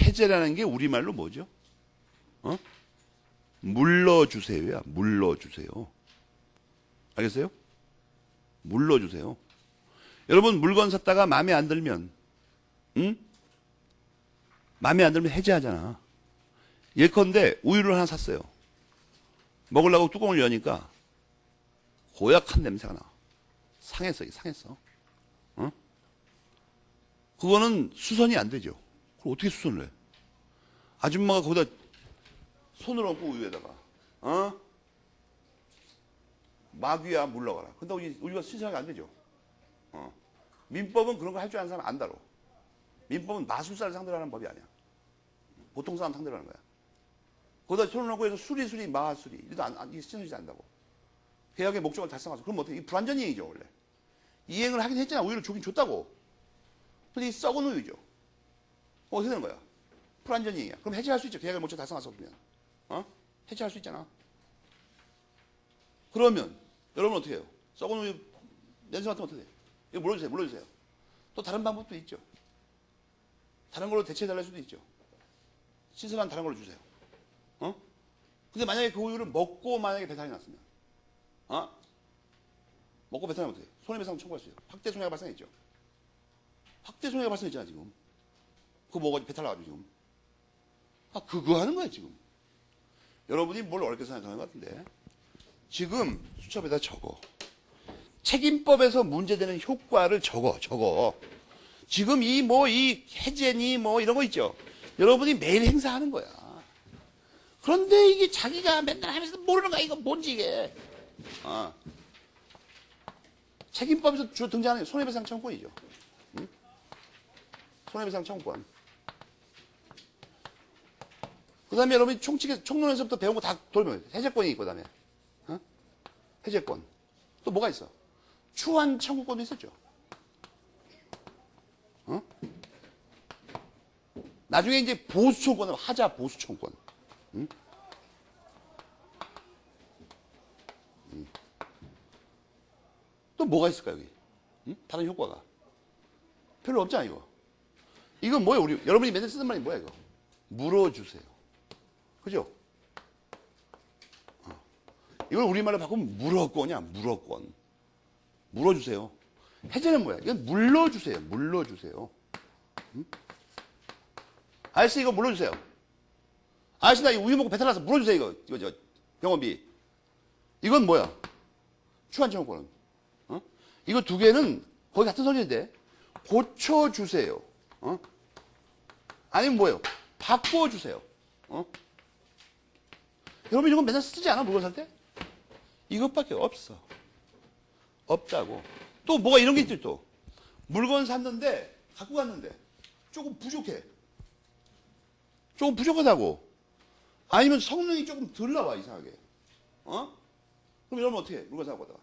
해제라는 게 우리말로 뭐죠? 물러주세요야. 물러주세요. 알겠어요? 물러주세요. 여러분 물건 샀다가 마음에 안 들면 마음에 안 들면 해제하잖아. 예컨대 우유를 하나 샀어요. 먹으려고 뚜껑을 여니까 고약한 냄새가 나. 상했어. 그거는 수선이 안 되죠. 그럼 어떻게 수선을 해? 아줌마가 거기다 손을 얹고 우유에다가 마귀야 물러가라. 근데 우리가 신선하게 안 되죠. 민법은 그런 거 할 줄 아는 사람 안다로. 민법은 마술사를 상대로 하는 법이 아니야. 보통 사람 상대로 하는 거야. 거기다 손을 얹고 해서 수리 마술이 이래도 이게 신선하지 않는다고. 계약의 목적을 달성하죠. 그럼 어떻게? 이 불완전 이행이죠 원래. 이행을 하긴 했잖아. 우유를 주긴 줬다고. 근데 이 썩은 우유죠. 어떻게 되는 거야? 불완전 이행이야. 그럼 해지할 수 있죠. 계약의 목적 달성할 수 없으면. 해지할 수 있잖아. 그러면 여러분 어떻게 해요? 썩은 우유 냄새 맡으면 어떻게 돼? 이거 물어주세요. 또 다른 방법도 있죠. 다른 걸로 대체해달랄 수도 있죠. 신선한 다른 걸로 주세요. 근데 만약에 그 우유를 먹고 만약에 배탈이 났으면 먹고 배탈 나면 어떻게 해? 손해배상 청구할 수 있어요. 확대 손해가 발생했죠. 확대 손해가 발생했잖아 지금. 그거 먹어가지고 배탈 나가지고 지금. 그거 하는 거야 지금. 여러분이 뭘 어렵게 생각하는 것 같은데 지금 수첩에다 적어. 책임법에서 문제되는 효과를 적어. 지금 이 해제니 이런 거 있죠. 여러분이 매일 행사하는 거야. 그런데 이게 자기가 맨날 하면서 모르는 거야. 이거 뭔지 이게. 책임법에서 주로 등장하는 게 손해배상 청구권이죠. 응? 손해배상 청구권. 그 다음에 여러분이 총론에서부터 배운 거 다 돌면 해제권이 있고, 그 다음에. 해제권. 또 뭐가 있어? 추한 청구권도 있었죠. 나중에 이제 보수청구권을 하자, 보수청구권. 또 뭐가 있을까, 여기? 다른 효과가. 별로 없잖아, 이거. 이건 뭐예요, 여러분이 맨날 쓰는 말이 뭐야, 이거? 물어주세요. 그죠? 이걸 우리말로 바꾸면 물어권이야, 물어권. 물어주세요. 해제는 뭐야? 이건 물러주세요. 아저씨, 이거 물어주세요. 아저씨, 나 이거 우유 먹고 배탈 나서 물어주세요, 이거 병원비. 이건 뭐야? 추한 청구권은. 이거 두 개는 거의 같은 소리인데, 고쳐주세요. 아니면 뭐예요? 바꿔주세요. 여러분 이거 맨날 쓰지 않아? 물건 살 때? 이것밖에 없어. 없다고. 또 뭐가 이런 게 있지 또. 물건 샀는데 갖고 갔는데 조금 부족해. 조금 부족하다고. 아니면 성능이 조금 덜 나와 이상하게. 그럼 여러분 어떻게 해? 물건 사고 가다가.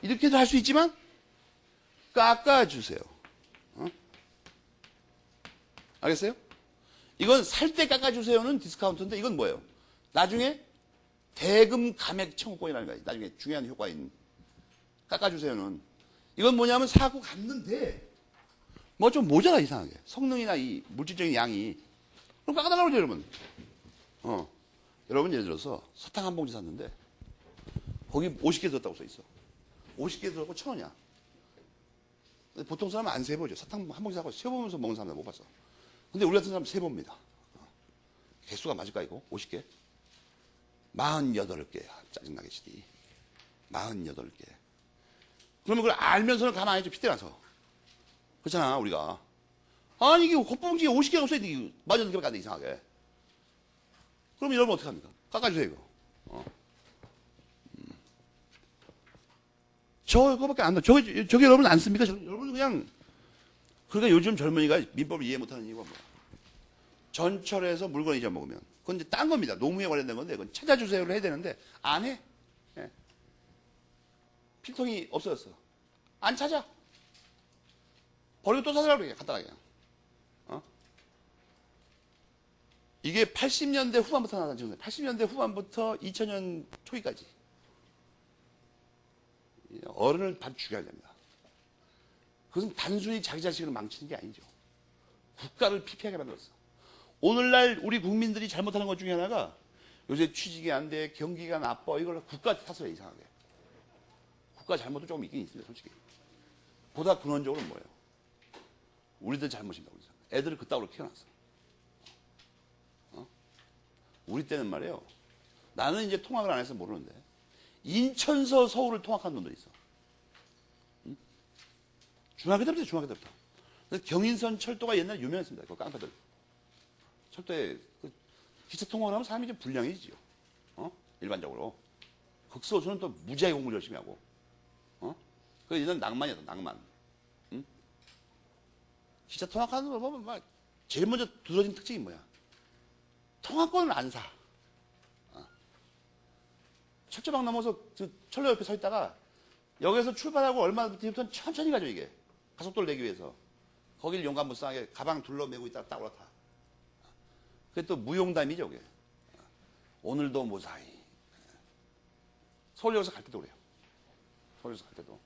이렇게도 할 수 있지만 깎아주세요. 알겠어요? 이건 살 때 깎아주세요는 디스카운트인데 이건 뭐예요? 나중에 대금 감액 청구권이라는 거예요. 나중에 중요한 효과인 깎아주세요는. 이건 뭐냐면 사고 갔는데 뭐 좀 모자라 이상하게. 성능이나 이 물질적인 양이. 그럼 깎아달라고 그러죠 여러분. 여러분 예를 들어서 사탕 한 봉지 샀는데 거기 50개 들었다고 써있어. 50개 들었고 1,000원이야. 보통 사람은 안 세보죠. 사탕 한 봉지 사고 세보면서 먹는 사람들 못 봤어. 근데 우리 같은 사람은 세봅니다. 개수가 맞을까 이거? 50개? 48개. 짜증나게 시디. 48개. 그러면 그걸 알면서는 가만히 있죠. 핏대라서. 그렇잖아 우리가. 아니 이게 겉봉지에 50개가 없어야 돼. 48개밖에 안 돼 이상하게. 그럼 여러분 어떻게 합니까? 깎아주세요 이거. 저거밖에 안 돼. 저게 여러분 안 씁니까? 여러분 그냥. 그러니까 요즘 젊은이가 민법을 이해 못하는 이유가 뭐야? 전철에서 물건 잊어먹으면 그건 이제 딴 겁니다. 노무에 관련된 건데 그건 찾아주세요를 해야 되는데 안 해. 예. 필통이 없어졌어. 안 찾아. 버리고 또 사달라고 그래. 갖다가 그냥. 이게 80년대 후반부터 나왔다는 증거예요. 80년대 후반부터 2000년 초기까지. 어른을 다 죽여야 됩니다. 그것은 단순히 자기 자식을 망치는 게 아니죠. 국가를 피폐하게 만들었어. 오늘날 우리 국민들이 잘못하는 것 중에 하나가 요새 취직이 안 돼, 경기가 나빠, 이걸 국가 탓을 해, 이상하게. 국가 잘못도 조금 있긴 있습니다, 솔직히. 보다 근원적으로 뭐예요? 우리들 잘못입니다, 우리 사람. 애들을 그따구로 키워놨어. 우리 때는 말이에요. 나는 이제 통학을 안 해서 모르는데, 인천서 서울을 통학한 놈들이 있어. 중학교 때부터. 경인선 철도가 옛날에 유명했습니다. 그 깡패들. 철도에 기차 통학을 하면 사람이 좀 불량해지죠. 일반적으로. 극소수는 또 무지하게 공부를 열심히 하고. 그 이런 낭만이었다, 낭만. 응? 기차 통학하는 거 보면 막 제일 먼저 두드러진 특징이 뭐야? 통학권을 안 사. 철조망 넘어서 철로 옆에 서 있다가 역에서 출발하고 얼마 뒤부터는 천천히 가죠, 이게. 가속도를 내기 위해서. 거길 용감무쌍하게 가방 둘러매고 있다가 딱 올라타. 그게 또 무용담이죠, 그게. 오늘도 무사히. 서울역에서 갈 때도 그래요. 서울역에서 갈 때도.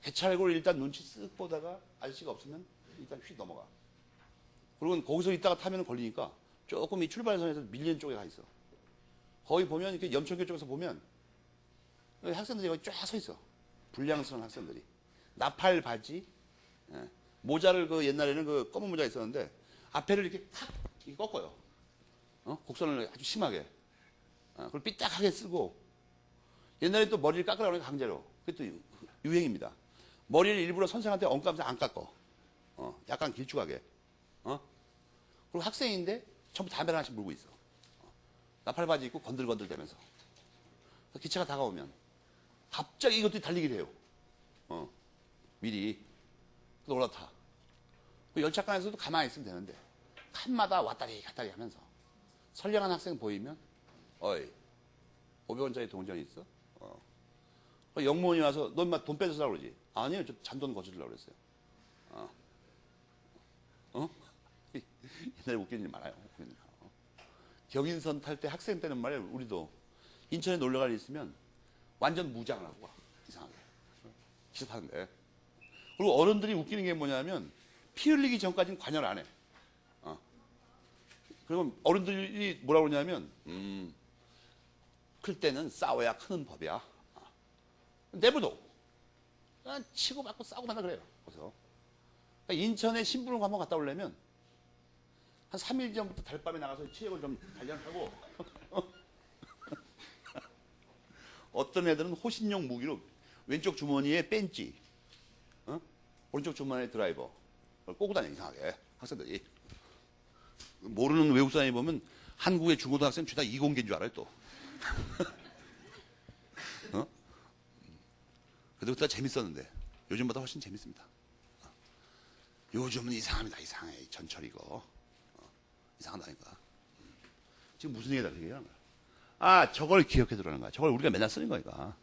개찰구를 일단 눈치 쓱 보다가 아저씨가 없으면 일단 휙 넘어가. 그리고 거기서 있다가 타면 걸리니까 조금 이 출발선에서 밀리는 쪽에 가 있어. 거기 보면 이렇게 염천교 쪽에서 보면 학생들이 거기 쫙 서 있어. 불량스러운 학생들이. 나팔 바지, 모자를 그 옛날에는 그 검은 모자가 있었는데 앞에를 이렇게 탁 이렇게 꺾어요. 곡선을 아주 심하게. 그걸 삐딱하게 쓰고 옛날에 또 머리를 깎으라고 하니까 강제로. 그게 또 유행입니다. 머리를 일부러 선생한테 엉까면서 안 깎어. 약간 길쭉하게. 그리고 학생인데 전부 담배 하나씩 물고 있어. 나팔 바지 입고 건들건들 대면서. 기차가 다가오면 갑자기 이것들이 달리기를 해요. 미리. 그래서 올라타. 열차간에서도 가만히 있으면 되는데 칸마다 왔다리 갔다리 하면서 선량한 학생 보이면 어이 500원짜리 동전이 있어? 영무원이 와서 너 인마 돈 빼주려고 그러지? 아니요, 저 잔돈 거두려고 그랬어요. 옛날에 웃기는 일 많아요. 경인선 탈 때 학생 때는 말이에요. 우리도 인천에 놀러 갈 일 있으면 완전 무장을 하고 와. 이상하게. 기차 타는데. 그리고 어른들이 웃기는 게 뭐냐면 피 흘리기 전까지는 관여를 안 해. 그리고 어른들이 뭐라고 그러냐면 클 때는 싸워야 크는 법이야. 내버려. 그냥 치고 받고 싸우고 맨날 그래요. 그래서 인천에 신부름 한번 갔다 오려면 한 3일 전부터 달밤에 나가서 체력을 좀 단련하고 어떤 애들은 호신용 무기로 왼쪽 주머니에 벤치, 오른쪽 주머니에 드라이버 그걸 꼬고 다녀. 이상하게 학생들이. 모르는 외국 사람이 보면 한국의 중고등학생 죄다 이공계인 줄 알아요 또. 그래도 그때 재밌었는데 요즘보다 훨씬 재밌습니다. 요즘은 이상합니다. 이상해. 전철 이거. 이상하다니까. 지금 무슨 얘기다 그게 하는 거야? 아, 저걸 기억해 두라는 거야. 저걸 우리가 맨날 쓰는 거니까.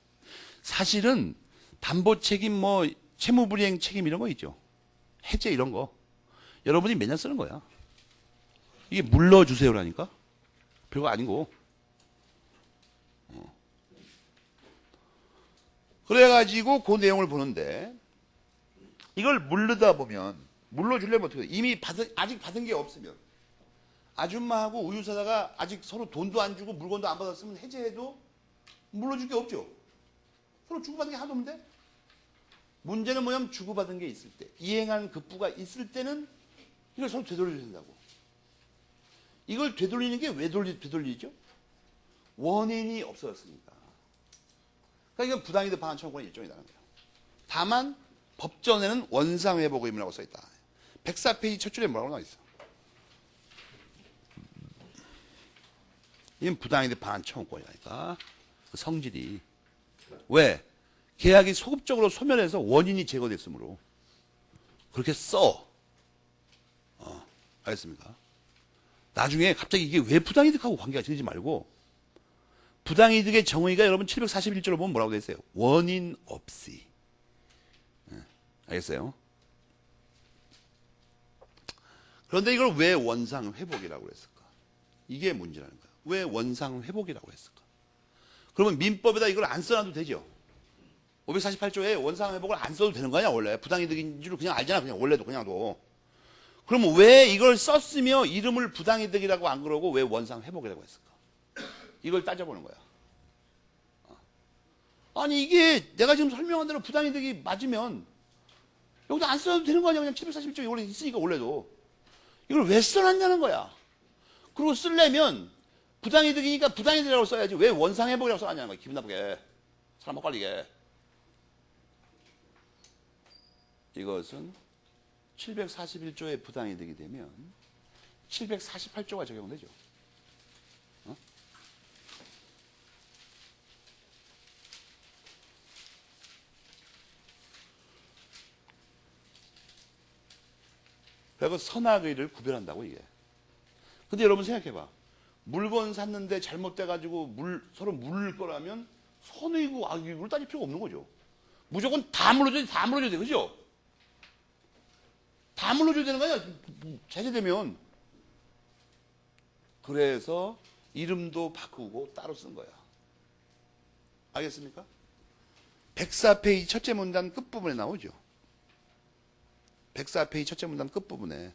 사실은 담보 책임, 뭐 채무불이행 책임 이런 거 있죠. 해제 이런 거. 여러분이 맨날 쓰는 거야. 이게 물러주세요라니까. 별거 아니고. 그래가지고 그 내용을 보는데 이걸 물르다 보면 물러주려면 어떻게 돼? 이미 아직 받은 게 없으면 아줌마하고 우유 사다가 아직 서로 돈도 안 주고 물건도 안 받았으면 해제해도 물러줄 게 없죠. 서로 주고받은 게 하나도 없는데 문제는 뭐냐면 주고받은 게 있을 때 이행한 급부가 있을 때는 이걸 서로 되돌려야 된다고. 이걸 되돌리는 게 왜 되돌리죠? 원인이 없어졌으니까. 그러니까 이건 부당이득 방한 청구권의 일종이라는 거예요. 다만 법전에는 원상회복 의무라고 써있다. 104페이지 첫 줄에 뭐라고 나와 있어? 이건 부당이득 방한 청구권이라니까. 그 성질이. 왜? 계약이 소급적으로 소멸해서 원인이 제거됐으므로 그렇게 써. 알겠습니까? 나중에 갑자기 이게 왜 부당이득하고 관계가 지지 말고 부당이득의 정의가 여러분 741조로 보면 뭐라고 되어 있어요? 원인 없이. 알겠어요? 그런데 이걸 왜 원상회복이라고 했을까? 이게 문제라는 거야. 왜 원상회복이라고 했을까? 그러면 민법에다 이걸 안 써놔도 되죠. 548조에 원상회복을 안 써도 되는 거 아니야 원래. 부당이득인 줄 그냥 알잖아. 그냥 원래도 그냥도. 그러면 왜 이걸 썼으며 이름을 부당이득이라고 안 그러고 왜 원상회복이라고 했을까? 이걸 따져보는 거야. 아니 이게 내가 지금 설명한 대로 부당이득이 맞으면 여기다 안 써도 되는 거 아니야. 그냥 741조 원래 있으니까 원래도. 이걸 왜 써놨냐는 거야. 그리고 쓰려면 부당이득이니까 부당이득이라고 써야지 왜 원상회복이라고 써놨냐는 거야. 기분 나쁘게. 사람 헛갈리게. 이것은 741조의 부당이득이 되면 748조가 적용되죠. 어? 그리고 선악의를 구별한다고 이게. 근데 여러분 생각해봐. 물건 샀는데 잘못돼가지고 서로 물을 거라면 선의고 악의를 따질 필요가 없는 거죠. 무조건 다 물어줘야 돼. 다 물어줘야 돼. 그죠? 다 물어줘야 되는 거 아니야? 제재되면. 그래서 이름도 바꾸고 따로 쓴 거야. 알겠습니까? 104페이지 첫째 문단 끝부분에 나오죠. 104페이지 첫째 문단 끝부분에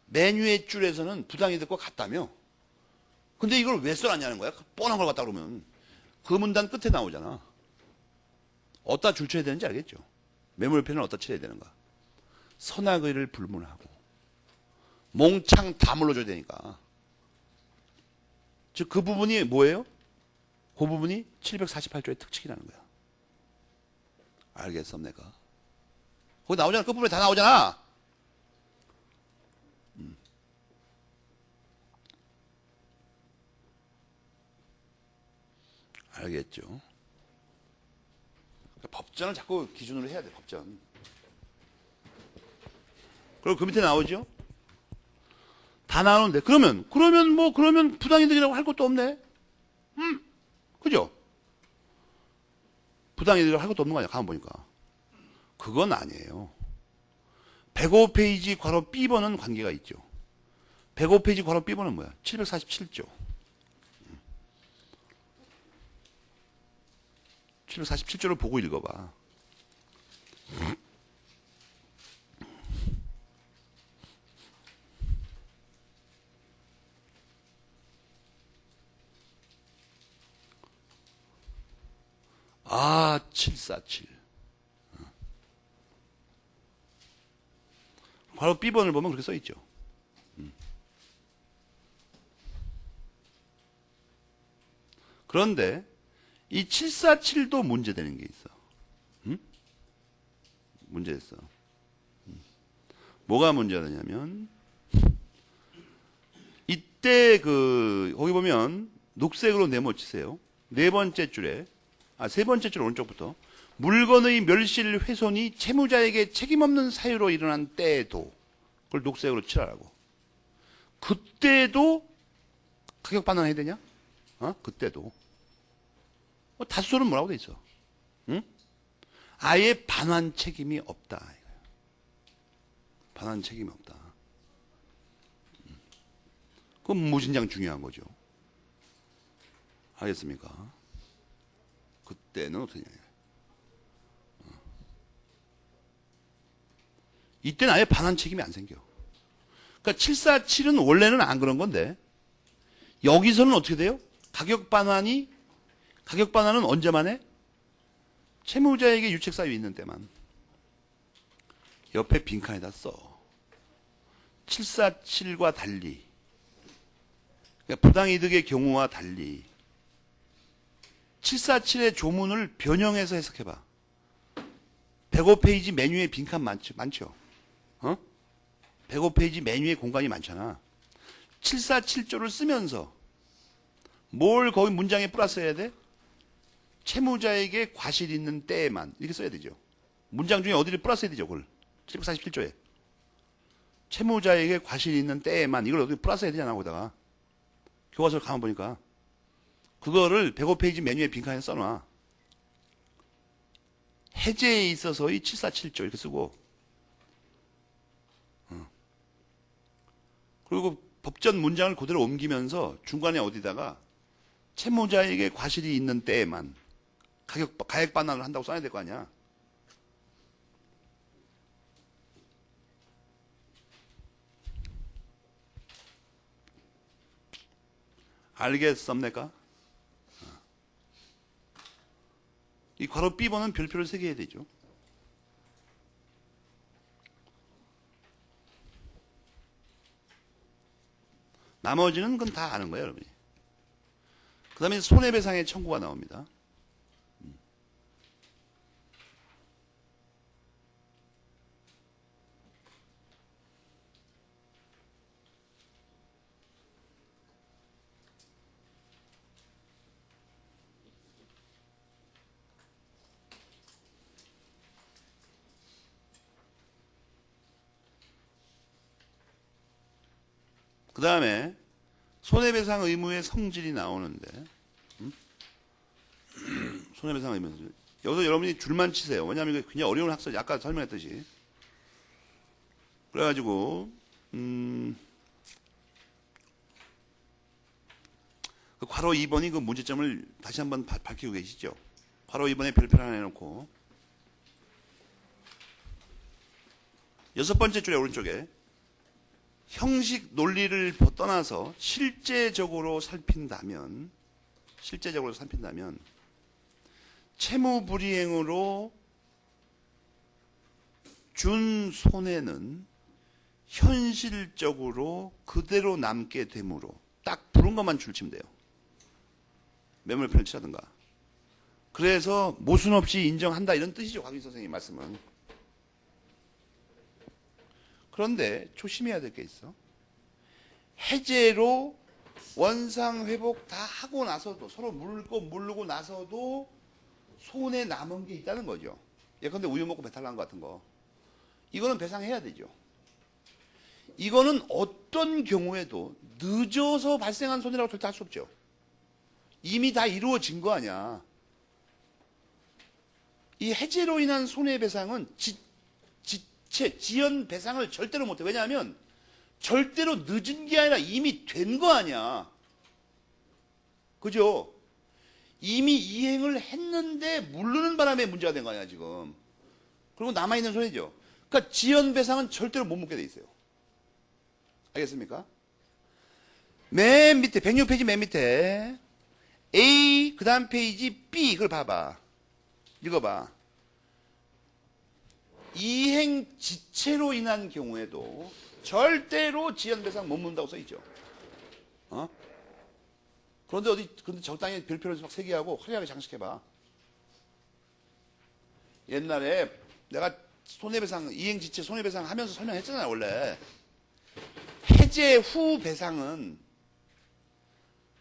맨 위의 줄에서는 부당이득과 같다며. 근데 이걸 왜 써놨냐는 거야? 뻔한 걸 갖다 그러면. 그 문단 끝에 나오잖아. 어디다 줄 쳐야 되는지 알겠죠? 매몰표는 어디다 쳐야 되는가? 선악의를 불문하고 몽창 다 물러줘야 되니까. 즉 그 부분이 뭐예요? 그 부분이 748조의 특징이라는 거야. 알겠습니까? 거기 나오잖아. 끝부분에 다 나오잖아. 알겠죠? 그러니까 법전을 자꾸 기준으로 해야 돼. 법전. 그리고 그 밑에 나오죠? 다 나오는데 그러면 부당이득이라고 할 것도 없네. 그죠? 부당이득이라고 할 것도 없는 거 아니야? 가만 보니까. 그건 아니에요. 105페이지 괄호 B번은 관계가 있죠. 105페이지 괄호 B번은 뭐야? 747조. 747조를 보고 읽어봐. 아, 747. 바로 B번을 보면 그렇게 써있죠. 그런데 이 747도 문제되는 게 있어. 문제됐어. 뭐가 문제되냐면 이때 거기 보면 녹색으로 네모치세요. 세 번째 줄 오른쪽부터 물건의 멸실 훼손이 채무자에게 책임없는 사유로 일어난 때에도 그걸 녹색으로 칠하라고. 그때도 가격 반환해야 되냐? 그때도. 다수설은 뭐라고 돼 있어? 응? 아예 반환 책임이 없다. 반환 책임이 없다. 그건 무진장 중요한 거죠. 알겠습니까? 그때는 어떻게 되냐? 이때는 아예 반환 책임이 안 생겨. 그러니까 747은 원래는 안 그런 건데 여기서는 어떻게 돼요? 가격 반환은 언제만 해? 채무자에게 유책 사유 있는 때만. 옆에 빈칸에다 써. 747과 달리, 그러니까 부당이득의 경우와 달리 747의 조문을 변형해서 해석해봐. 105페이지 메뉴에 빈칸 많죠? 105페이지 메뉴에 공간이 많잖아. 747조를 쓰면서 뭘 거기 문장에 플러스해야 돼? 채무자에게 과실 있는 때에만 이렇게 써야 되죠. 문장 중에 어디를 플러스해야 되죠? 그걸 747조에 채무자에게 과실 있는 때에만 이걸 어디 플러스해야 되잖아. 거기다가 교과서를 가만 보니까 그거를 105페이지 메뉴에 빈칸에 써놔. 해제에 있어서의 747조 이렇게 쓰고 그리고 법전 문장을 그대로 옮기면서 중간에 어디다가 채무자에게 과실이 있는 때에만 가액 반환을 한다고 써야 될 거 아니야. 알겠습니까? 이 괄호 B번은 별표를 3개 해야 되죠. 나머지는 그건 다 아는 거예요, 여러분이. 그 다음에 손해배상의 청구가 나옵니다. 그 다음에 손해배상 의무의 성질이 나오는데, 손해배상 의무 성질. 여기서 여러분이 줄만 치세요. 왜냐하면 이거 굉장히 어려운 학설이 아까 설명했듯이. 그래가지고 그 괄호 2번이 그 문제점을 다시 한번 밝히고 계시죠. 괄호 2번에 별표 하나 해놓고 여섯 번째 줄에 오른쪽에 형식 논리를 떠나서 실제적으로 살핀다면 채무불이행으로 준 손해는 현실적으로 그대로 남게 되므로 딱 부른 것만 줄치면 돼요. 매물편을 치라든가. 그래서 모순 없이 인정한다 이런 뜻이죠. 강희 선생님 말씀은. 그런데 조심해야 될 게 있어. 해제로 원상 회복 다 하고 나서도 서로 물르고 나서도 손에 남은 게 있다는 거죠. 예컨대 우유 먹고 배탈 난 것 같은 거. 이거는 배상해야 되죠. 이거는 어떤 경우에도 늦어서 발생한 손해라고 절대 할 수 없죠. 이미 다 이루어진 거 아니야. 이 해제로 인한 손해배상은 지연 배상을 절대로 못해. 왜냐하면 절대로 늦은 게 아니라 이미 된 거 아니야. 그죠? 이미 이행을 했는데 물르는 바람에 문제가 된 거 아니야 지금. 그리고 남아있는 손해죠. 그러니까 지연 배상은 절대로 못 묻게 돼 있어요. 알겠습니까? 맨 밑에 106페이지 맨 밑에 A 그 다음 페이지 B 그걸 봐봐. 읽어봐. 이행 지체로 인한 경우에도 절대로 지연배상 못 묻는다고 써있죠. 그런데 적당히 별표를 막 3개 하고 화려하게 장식해봐. 옛날에 내가 손해배상, 이행 지체 손해배상 하면서 설명했잖아요, 원래. 해제 후 배상은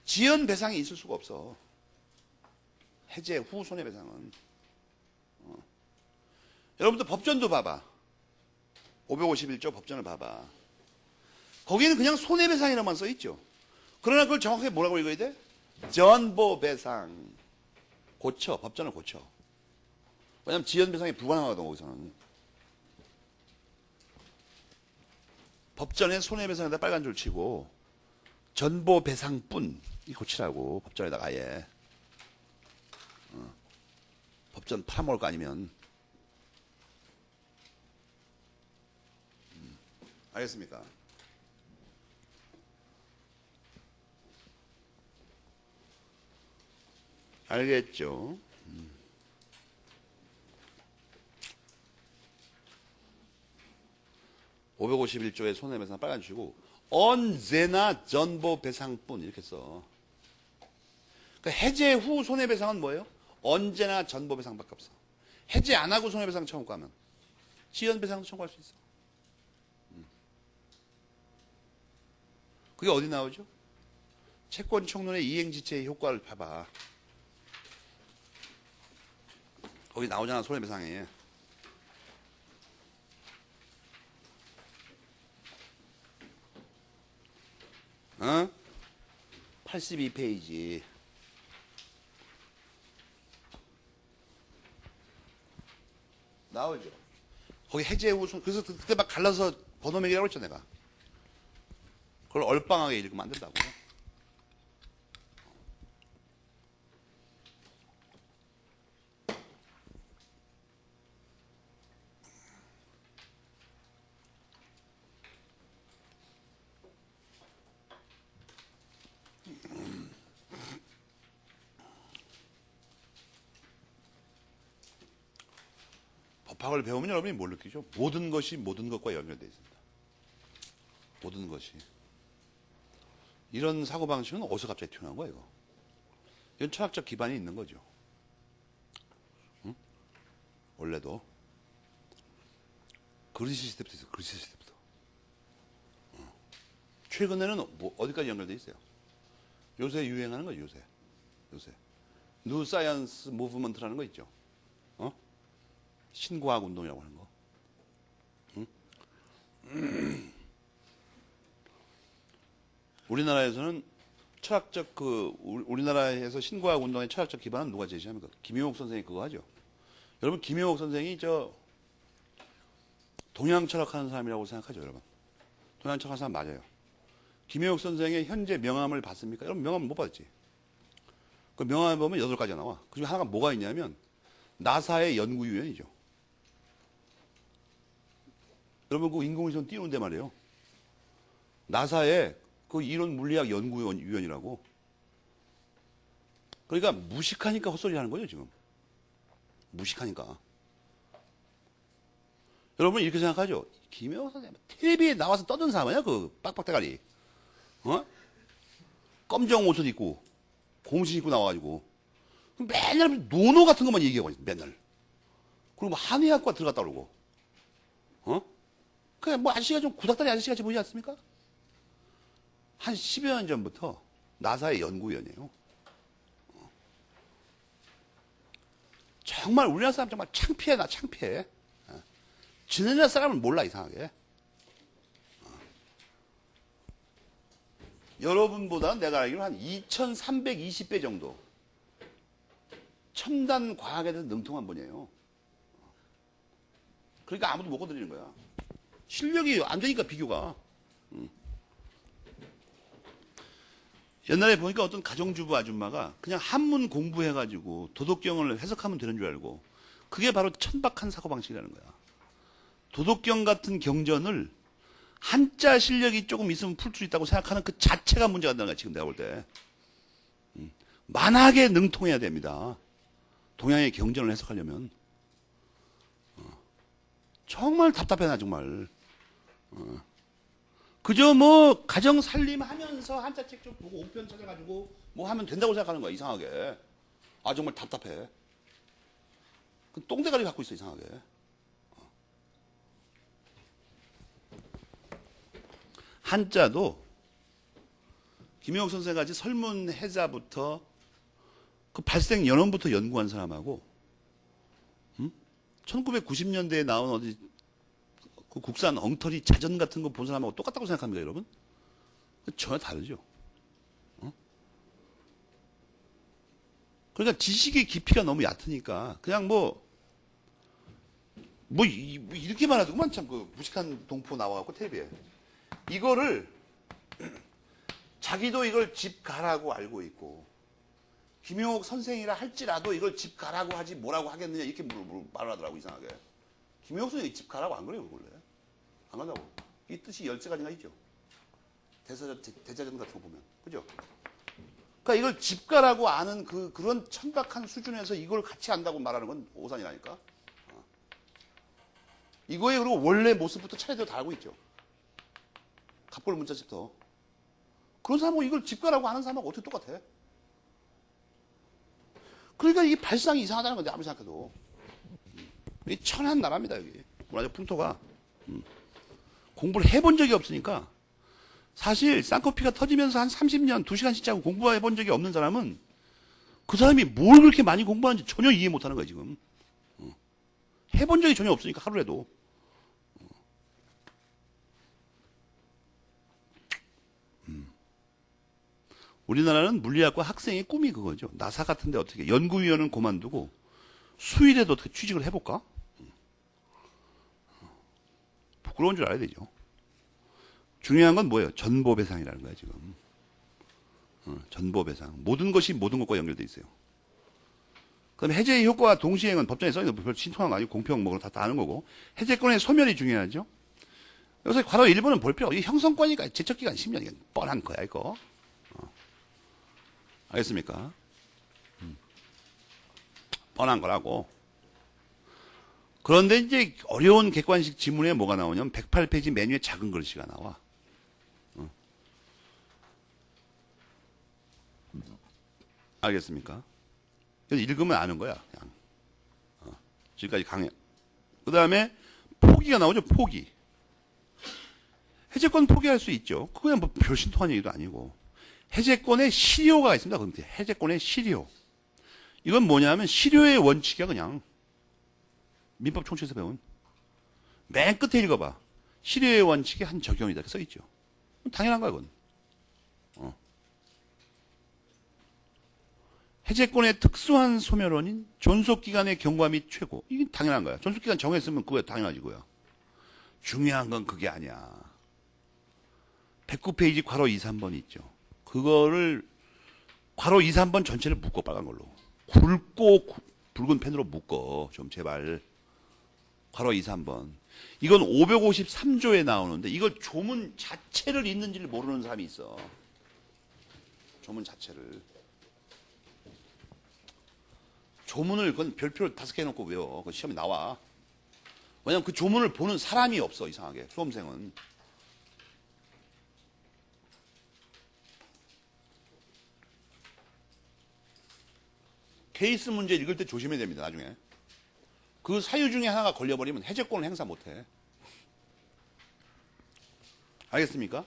지연 배상이 있을 수가 없어. 해제 후 손해배상은. 여러분들 법전도 봐봐. 551조 법전을 봐봐. 거기는 그냥 손해배상이라고만 써있죠. 그러나 그걸 정확하게 뭐라고 읽어야 돼? 전보배상. 고쳐. 법전을 고쳐. 왜냐면 지연배상이 불가능하거든 거기서는. 법전에 손해배상에다 빨간 줄 치고 전보배상뿐 이 고치라고 법전에다가 아예. 법전 팔아먹을 거 아니면. 알겠습니까? 알겠죠? 551조의 손해배상 빨간 주고 언제나 전보배상뿐 이렇게 써. 그러니까 해제 후 손해배상은 뭐예요? 언제나 전보배상밖에 없어. 해제 안 하고 손해배상 청구하면 지연배상도 청구할 수 있어. 그게 어디 나오죠? 채권총론의 이행지체의 효과를 봐봐. 거기 나오잖아, 손해배상에. 어? 82페이지. 나오죠. 거기 해제 후, 그래서 그때 막 갈라서 번호 매기라고 했죠, 내가. 그걸 얼빵하게 읽으면 안 된다고. 법학을 배우면 여러분이 뭘 느끼죠? 모든 것이 모든 것과 연결되어 있습니다. 모든 것이. 이런 사고방식은 어디서 갑자기 튀어나온 거야, 이거? 이건 철학적 기반이 있는 거죠. 응? 원래도. 그리스 때부터 있어, 그리스 때부터. 최근에는 어디까지 연결되어 있어요? 요새 유행하는 거죠, 요새. 뉴 사이언스 무브먼트라는 거 있죠. 신과학 운동이라고 하는 거. 응? 우리나라에서는 철학적 우리나라에서 신과학 운동의 철학적 기반은 누가 제시합니까? 김용옥 선생이 그거 하죠. 여러분 김용옥 선생이 동양 철학하는 사람이라고 생각하죠, 여러분. 동양 철학하는 사람 맞아요. 김용옥 선생의 현재 명함을 봤습니까? 여러분 명함을 못 봤지. 그 명함을 보면 8가지가 나와. 그 중에 하나가 뭐가 있냐면 나사의 연구위원이죠. 여러분 그 인공위성 띄우는데 말이에요. 나사의 그 이론 물리학 연구위원이라고. 그러니까 무식하니까 헛소리 하는 거죠, 지금. 무식하니까. 여러분 이렇게 생각하죠. 김영호 선생님 텔레비에 나와서 떠든 사람 아니야? 그 빡빡대가리. 검정 옷을 입고 고무신 입고 나와가지고 맨날 노노 같은 것만 얘기하고 있어, 맨날. 그리고 뭐 한의학과 들어갔다 그러고. 그냥 뭐 아저씨가 좀 구닥다리 아저씨같이 보이지 않습니까? 한 10여 년 전부터 나사의 연구위원이에요. 정말 우리나라 사람 정말 창피해, 나 창피해. 지네나 사람을 몰라, 이상하게. 여러분보다 내가 알기로 한 2320배 정도 첨단 과학에 대해서 능통한 분이에요. 그러니까 아무도 못 건드리는 거야. 실력이 안 되니까 비교가. 옛날에 보니까 어떤 가정주부 아줌마가 그냥 한문 공부해가지고 도덕경을 해석하면 되는 줄 알고 그게 바로 천박한 사고방식이라는 거야. 도덕경 같은 경전을 한자 실력이 조금 있으면 풀 수 있다고 생각하는 그 자체가 문제가 된다는 거야, 지금 내가 볼 때. 만하게 능통해야 됩니다. 동양의 경전을 해석하려면. 정말 답답해, 나 정말. 그저 뭐 가정 살림하면서 한자책 좀 보고 옥편 찾아가지고 뭐 하면 된다고 생각하는 거야, 이상하게. 아, 정말 답답해. 그 똥대가리 갖고 있어, 이상하게. 한자도 김영옥 선생같이 설문해자부터 그 발생 연원부터 연구한 사람하고 1990년대에 나온 어디 그 국산 엉터리 자전 같은 거 본 사람하고 똑같다고 생각합니다, 여러분? 전혀 다르죠. 그러니까 지식의 깊이가 너무 얕으니까 그냥 이렇게 말하더구만, 참 그 무식한 동포 나와갖고 텔레비에 이거를 자기도 이걸 집 가라고 알고 있고 김용옥 선생이라 할지라도 이걸 집 가라고 하지 뭐라고 하겠느냐 이렇게 말을 하더라고, 이상하게. 김용옥 선생이 집 가라고 안 그래요, 원래. 안 간다고. 이 뜻이 13가지가 있죠. 대자전 같은 거 보면. 그죠? 그러니까 이걸 집 가라고 아는 그런 천박한 수준에서 이걸 같이 안다고 말하는 건 오산이라니까. 이거의 그리고 원래 모습부터 차례대로 다 알고 있죠. 갑골 문자집부터. 그런 사람하고 이걸 집 가라고 하는 사람하고 어떻게 똑같아? 그러니까 이게 발상이 이상하다는 건데, 아무리 생각해도. 이게 천한 나라입니다, 여기. 문화적 풍토가. 공부를 해본 적이 없으니까. 사실 쌍꺼피가 터지면서 한 30년, 2시간씩 자고 공부해본 적이 없는 사람은 그 사람이 뭘 그렇게 많이 공부하는지 전혀 이해 못하는 거야, 지금. 해본 적이 전혀 없으니까, 하루에도. 우리나라는 물리학과 학생의 꿈이 그거죠. 나사 같은데 어떻게 연구위원은 그만두고 수의대도 어떻게 취직을 해볼까? 부끄러운 줄 알아야 되죠. 중요한 건 뭐예요? 전보배상이라는 거야, 지금. 전보배상. 모든 것이 모든 것과 연결돼 있어요. 그럼 해제의 효과와 동시행은 법정에 써있는 별 신통한 거 아니고 공평 뭐 다 아는 거고, 해제권의 소멸이 중요하죠. 여기서 과거 1번은 볼 필요 없고, 형성권이니까 제척기간 10년, 이건 뻔한 거야, 이거. 알겠습니까? 뻔한 거라고. 그런데 이제 어려운 객관식 지문에 뭐가 나오냐면 108페이지 메뉴에 작은 글씨가 나와. 알겠습니까? 그래서 읽으면 아는 거야, 그냥. 지금까지 강해. 그 다음에 포기가 나오죠, 포기. 해제권 포기할 수 있죠. 그건 뭐 별 신통한 얘기도 아니고. 해제권의 실효가 있습니다. 그럼 해제권의 실효. 이건 뭐냐면 실효의 원칙이야, 그냥. 민법 총칙에서 배운. 맨 끝에 읽어봐. 실효의 원칙의 한 적용이다. 이렇게 써있죠. 당연한 거야, 그건. 해제권의 특수한 소멸원인 존속기간의 경과및 최고. 이게 당연한 거야. 존속기간 정했으면 그거 당연하지고요. 중요한 건 그게 아니야. 109페이지 괄호 2, 3번 있죠. 그거를 괄호 2, 3번 전체를 묶어 빨간 걸로. 굵고 붉은 펜으로 묶어. 좀 제발. 괄호 2, 3번. 이건 553조에 나오는데 이걸 조문 자체를 읽는지를 모르는 사람이 있어. 조문 자체를. 조문을 그건 별표를 5개 해놓고 외워. 그 시험에 나와. 왜냐면 그 조문을 보는 사람이 없어. 이상하게. 수험생은. 케이스 문제 읽을 때 조심해야 됩니다. 나중에. 그 사유 중에 하나가 걸려버리면 해제권을 행사 못해. 알겠습니까?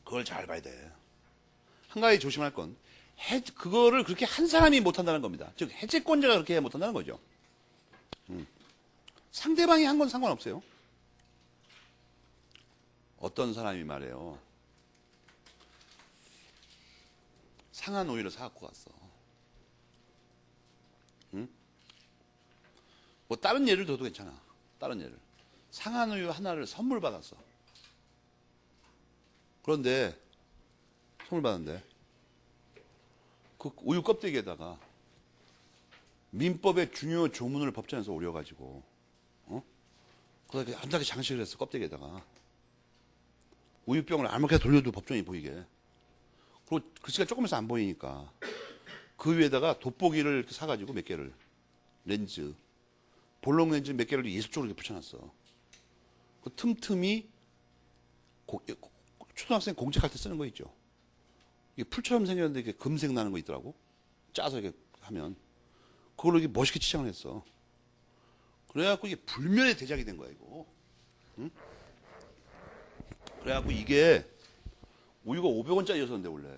그걸 잘 봐야 돼. 한 가지 조심할 건 그거를 그렇게 한 사람이 못한다는 겁니다. 즉 해제권자가 그렇게 못한다는 거죠. 상대방이 한 건 상관없어요. 어떤 사람이 말해요. 상한 우유를 사갖고 갔어. 응? 뭐 다른 예를 들어도 괜찮아. 다른 예를. 상한 우유 하나를 선물 받았어. 그런데 선물 받았는데 그 우유 껍데기에다가 민법의 중요 조문을 법정에서 오려가지고 그렇게 한자게 장식을 했어. 껍데기에다가 우유병을 아무렇게 돌려도 법정이 보이게. 그리고 글씨가 조금해서 안 보이니까 그 위에다가 돋보기를 이렇게 사가지고 몇 개를 렌즈 볼록 렌즈 몇 개를 예술적으로 이렇게 붙여놨어. 그 틈틈이 초등학생 공책할 때 쓰는 거 있죠. 이게 풀처럼 생겼는데 이게 금색 나는 거 있더라고. 짜서 이렇게 하면 그걸로 이렇게 멋있게 치장을 했어. 그래갖고 이게 불면의 대작이 된 거야 이거. 응? 그래갖고 이게 우유가 500원짜리였었는데 원래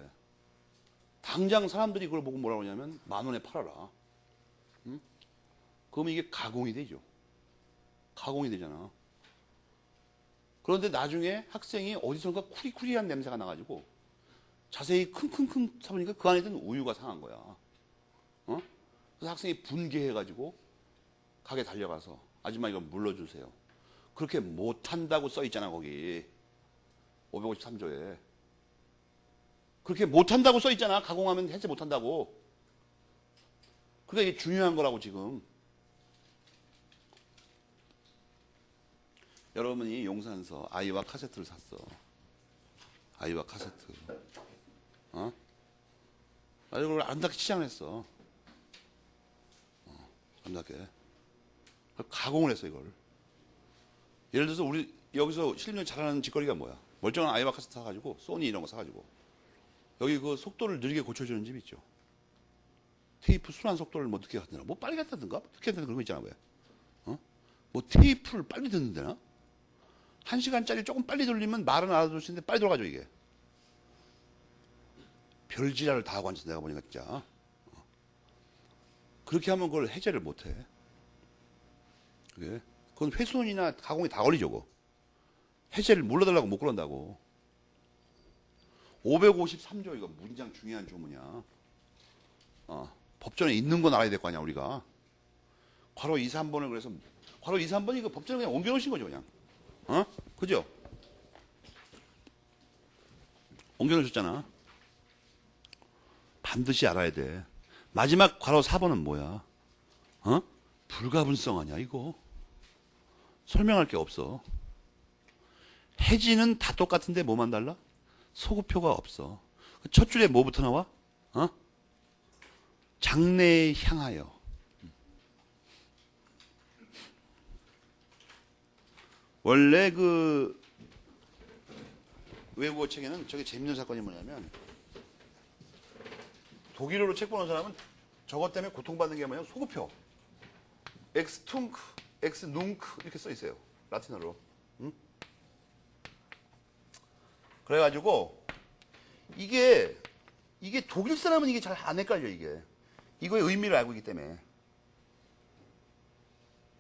당장 사람들이 그걸 보고 뭐라고 하냐면 10,000원에 팔아라. 응? 그러면 이게 가공이 되죠. 가공이 되잖아. 그런데 나중에 학생이 어디선가 쿠리쿠리한 냄새가 나가지고 자세히 킁킁킁 사보니까 그 안에 든 우유가 상한 거야. 그래서 학생이 분개해가지고 가게 달려가서 아줌마 이거 물러주세요. 그렇게 못한다고 써있잖아 거기 553조에. 그렇게 못한다고 써있잖아. 가공하면 해제 못한다고. 그러니까 이게 중요한 거라고 지금. 여러분이 용산서 아이와 카세트를 샀어. 아이와 카세트. 아주 그걸 아름답게 치장을 했어. 아름답게. 가공을 했어 이걸. 예를 들어서 우리 여기서 실력 잘하는 짓거리가 뭐야? 멀쩡한 아이와 카세트 사가지고 소니 이런 거 사가지고 여기 그 속도를 느리게 고쳐주는 집 있죠. 테이프 순환 속도를 뭐 늦게 갖다든가 뭐 빨리 갖다든가 늦게 갖다든가 그런 거 있잖아 왜? 뭐 테이프를 빨리 듣는데나? 1시간짜리 조금 빨리 돌리면 말은 알아들을 수 있는데 빨리 돌아가죠 이게. 별지랄을 다 하고 앉아서 내가 보니까 진짜. 그렇게 하면 그걸 해제를 못해. 그게. 그건 훼손이나 가공이 다 걸리죠 그거. 해제를 몰라달라고 못 그런다고. 553조 이거 문장 중요한 조문이야. 법전에 있는 건 알아야 될 거 아니야 우리가. 괄호 2, 3번을 그래서 괄호 2, 3번이 이거 법전에 그냥 옮겨놓으신 거죠 그냥. 그죠? 옮겨놓으셨잖아. 반드시 알아야 돼. 마지막 괄호 4번은 뭐야? 불가분성 아니야 이거. 설명할 게 없어. 해지는 다 똑같은데 뭐만 달라? 소급표가 없어. 첫 줄에 뭐부터 나와? 장래에 향하여. 원래 그 외국어 책에는 저게 재밌는 사건이 뭐냐면 독일어로 책 보는 사람은 저것 때문에 고통받는 게 뭐냐면 소급표. 엑스퉁크, 엑스눈크 이렇게 써 있어요. 라틴어로. 그래가지고 이게 독일 사람은 이게 잘 안 헷갈려 이게. 이거의 의미를 알고 있기 때문에.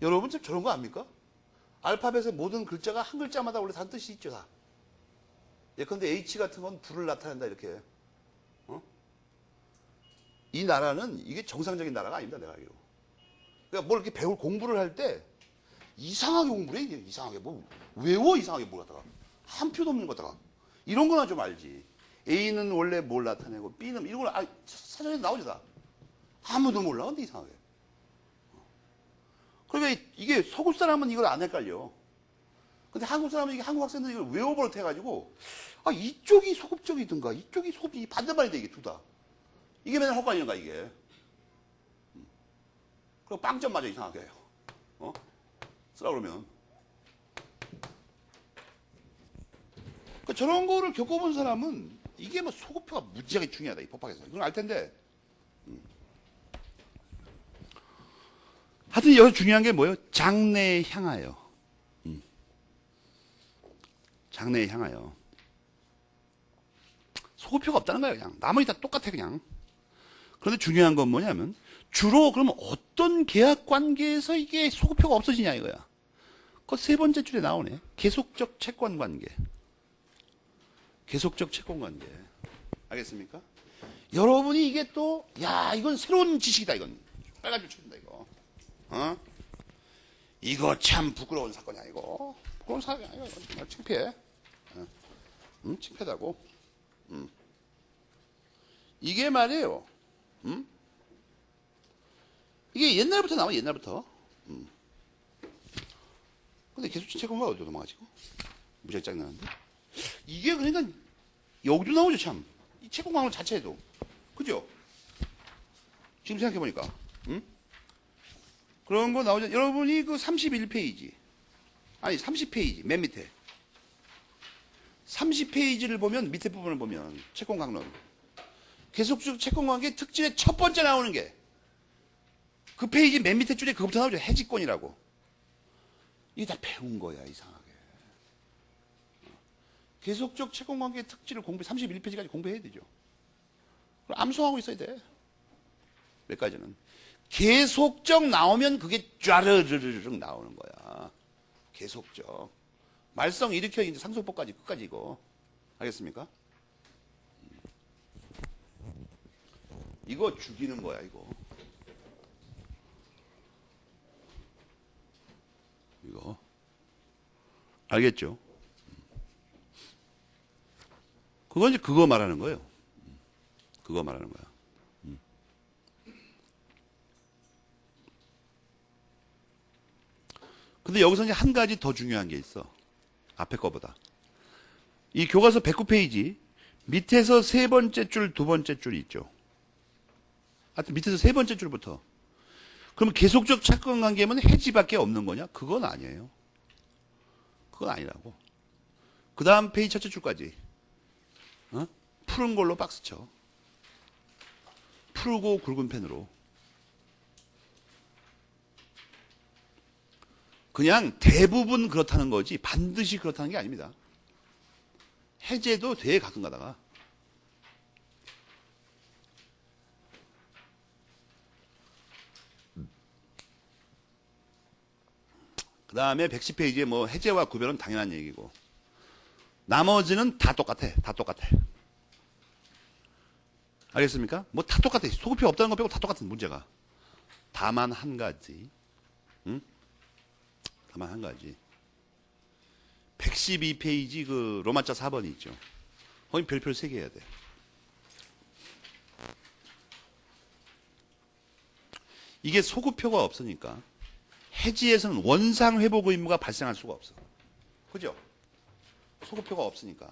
여러분 참 저런 거 압니까? 알파벳의 모든 글자가 한 글자마다 원래 다른 뜻이 있죠 다. 예컨대 H 같은 건 불을 나타낸다 이렇게. 어? 이 나라는 이게 정상적인 나라가 아닙니다. 내가 알기로. 그러니까 뭘 이렇게 공부를 할 때 이상하게 공부를 해. 이상하게 뭐 외워 이상하게 뭘 갖다가 한 표도 없는 것 갖다가 이런 거나 좀 알지. A는 원래 뭘 나타내고 B는 이런 걸 사전에 나오지 다. 아무도 몰라. 근데 이상하게. 그러니까 이게 서구 사람은 이걸 안 헷갈려. 근데 한국 사람은 이게 한국 학생들이 이걸 외워버릇 해가지고 아 이쪽이 소급적이든가 이쪽이 소급이 반대말이 돼 이게 둘 다. 이게 맨날 헛갈리는가 이게. 그리고 빵점 맞아 이상하게. 쓰라 그러면. 그러니까 저런 거를 겪어본 사람은 이게 뭐 소급표가 무지하게 중요하다 이 법학에서. 이건 알 텐데. 하여튼 여기서 중요한 게 뭐예요? 장래에 향하여. 장래에 향하여. 소급표가 없다는 거예요, 그냥. 나머지 다 똑같아, 그냥. 그런데 중요한 건 뭐냐면, 주로 그러면 어떤 계약 관계에서 이게 소급표가 없어지냐, 이거야. 그 세 번째 줄에 나오네. 계속적 채권 관계. 계속적 채권 관계. 알겠습니까? 여러분이 이게 또, 야, 이건 새로운 지식이다, 이건. 빨간 줄 쳐준다, 이거. 이거 참 부끄러운 사건이야, 이거. 부끄러운 사건이 아니야, 이거. 정말 창피해. 창피하다고. 이게 말이에요. 이게 옛날부터 나와, 옛날부터. 근데 계속 채권가 어디로 도망가지고? 무지하게 짜증나는데? 이게 그러니까, 여기도 나오죠, 참. 이 채권 강론 자체에도. 그죠? 지금 생각해보니까. 그런 거 나오죠. 여러분이 그 31페이지. 아니, 30페이지. 맨 밑에. 30페이지를 보면, 밑에 부분을 보면, 채권 강론. 계속적 채권 관계 특징의 첫 번째 나오는 게, 그 페이지 맨 밑에 줄에 그거부터 나오죠. 해지권이라고. 이게 다 배운 거야, 이상하게. 계속적 채권 관계의 특징을 31페이지까지 공부해야 되죠. 그럼 암송하고 있어야 돼. 몇 가지는. 계속적 나오면 그게 쫘르르르륵 나오는 거야. 계속적. 말썽 일으켜 이제 상속법까지 끝까지 이거. 알겠습니까? 이거 죽이는 거야, 이거. 이거. 알겠죠? 그건 이제 그거 말하는 거예요. 그거 말하는 거야. 근데 여기서 이제 한 가지 더 중요한 게 있어. 앞에 거보다. 이 교과서 109페이지 밑에서 세 번째 줄, 두 번째 줄이 있죠. 하여튼 밑에서 세 번째 줄부터. 그러면 계속적 채권 관계면 해지밖에 없는 거냐? 그건 아니에요. 그건 아니라고. 그 다음 페이지 첫째 줄까지. 푸른 걸로 박스 쳐. 푸르고 굵은 펜으로. 그냥 대부분 그렇다는 거지 반드시 그렇다는 게 아닙니다. 해제도 돼 가끔 가다가. 그 다음에 110페이지에 뭐 해제와 구별은 당연한 얘기고 나머지는 다 똑같아. 다 똑같아. 알겠습니까? 뭐 다 똑같아. 소급표 없다는 거 빼고 다 똑같은 문제가. 다만 한 가지. 다만 한 가지. 112페이지 그 로마자 4번이 있죠. 거기 별표를 3개 해야 돼. 이게 소급표가 없으니까 해지에서는 원상 회복 의무가 발생할 수가 없어. 그죠? 소급표가 없으니까.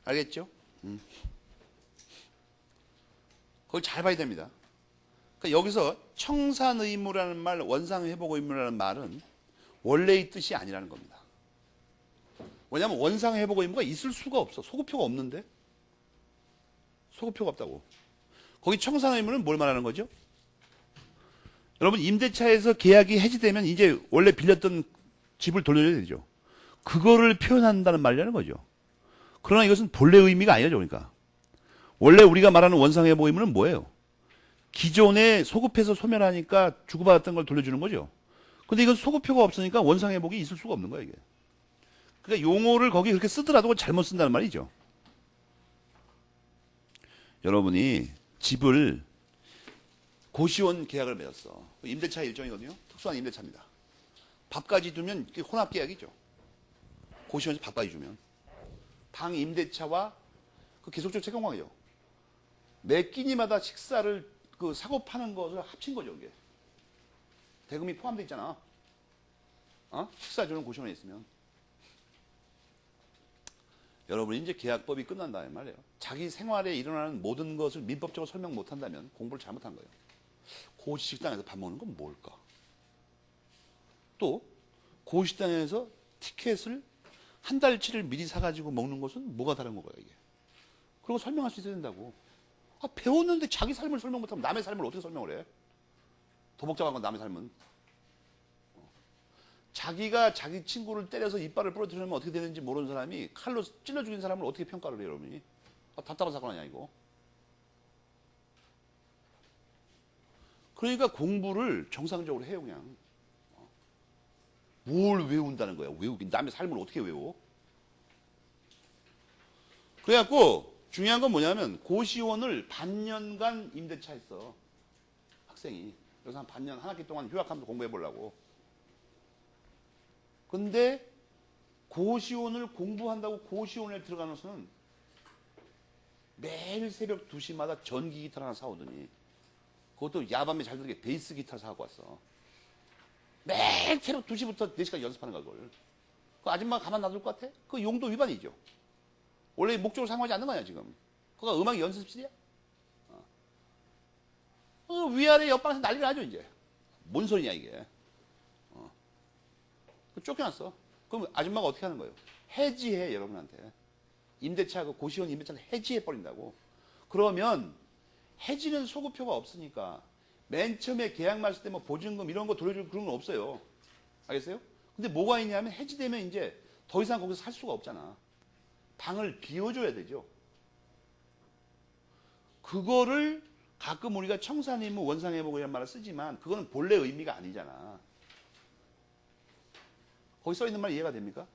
알겠죠? 그걸 잘 봐야 됩니다. 그러니까 여기서 청산 의무라는 말, 원상 회복 의무라는 말은 원래의 뜻이 아니라는 겁니다. 왜냐하면 원상 회복 의무가 있을 수가 없어. 소급표가 없는데. 소급표가 없다고. 거기 청산 의무는 뭘 말하는 거죠? 여러분 임대차에서 계약이 해지되면 이제 원래 빌렸던 집을 돌려줘야 되죠. 그거를 표현한다는 말이라는 거죠. 그러나 이것은 본래 의미가 아니죠. 그러니까. 원래 우리가 말하는 원상 회복 의무는 뭐예요? 기존에 소급해서 소멸하니까 주고받았던 걸 돌려주는 거죠. 근데 이건 소급표가 없으니까 원상 회복이 있을 수가 없는 거예요, 이게. 그러니까 용어를 거기 그렇게 쓰더라도 잘못 쓴다는 말이죠. 여러분이 집을 고시원 계약을 맺었어. 임대차 일종이거든요. 특수한 임대차입니다. 밥까지 두면 혼합 계약이죠. 고시원에서 밥까지 주면. 방 임대차와 그 계속적 채권관계죠. 매 끼니마다 식사를 사고 파는 것을 합친 거죠, 이게. 대금이 포함되어 있잖아. 식사 주는 고시원에 있으면. 여러분이 이제 계약법이 끝난다 이 말이에요. 자기 생활에 일어나는 모든 것을 민법적으로 설명 못한다면 공부를 잘못한 거예요. 고시식당에서 밥 먹는 건 뭘까? 또 고시식당에서 티켓을 한 달치를 미리 사가지고 먹는 것은 뭐가 다른 거예요, 이게? 그리고 설명할 수 있어야 된다고. 배웠는데 자기 삶을 설명 못하면 남의 삶을 어떻게 설명을 해? 더 복잡한 건 남의 삶은. 자기가 자기 친구를 때려서 이빨을 부러뜨리면 어떻게 되는지 모르는 사람이 칼로 찔러 죽인 사람을 어떻게 평가를 해요, 여러분이? 답답한 사건 아니야, 이거? 그러니까 공부를 정상적으로 해요, 그냥. 뭘 외운다는 거야, 외우긴. 남의 삶을 어떻게 외워? 그래갖고, 중요한 건 뭐냐면, 고시원을 반년간 임대차 했어. 학생이. 그래서 한 반년, 한 학기 동안 휴학하면서 공부해 보려고. 근데, 고시원을 공부한다고 고시원에 들어가면서는 매일 새벽 2시마다 전기 기타를 하나 사오더니, 그것도 야밤에 잘 들게 베이스 기타를 사갖고 왔어. 매일 새벽 2시부터 4시까지 연습하는 거야, 그걸. 그 아줌마가 가만 놔둘 것 같아? 그 용도 위반이죠. 원래 목적으로 사용하지 않는 거야, 지금. 그거 음악 연습실이야? 위아래 옆방에서 난리를 하죠, 이제. 뭔 소리냐, 이게. 쫓겨났어. 그럼 아줌마가 어떻게 하는 거예요? 해지해, 여러분한테. 임대차, 그 고시원 임대차를 해지해버린다고. 그러면 해지는 소급표가 없으니까 맨 처음에 계약 마실 때 뭐 보증금 이런 거 돌려줄 그런 건 없어요. 알겠어요? 근데 뭐가 있냐면 해지되면 이제 더 이상 거기서 살 수가 없잖아. 방을 비워줘야 되죠. 그거를 가끔 우리가 청산의무 원상회복 이런 말을 쓰지만 그거는 본래 의미가 아니잖아. 거기 써 있는 말 이해가 됩니까?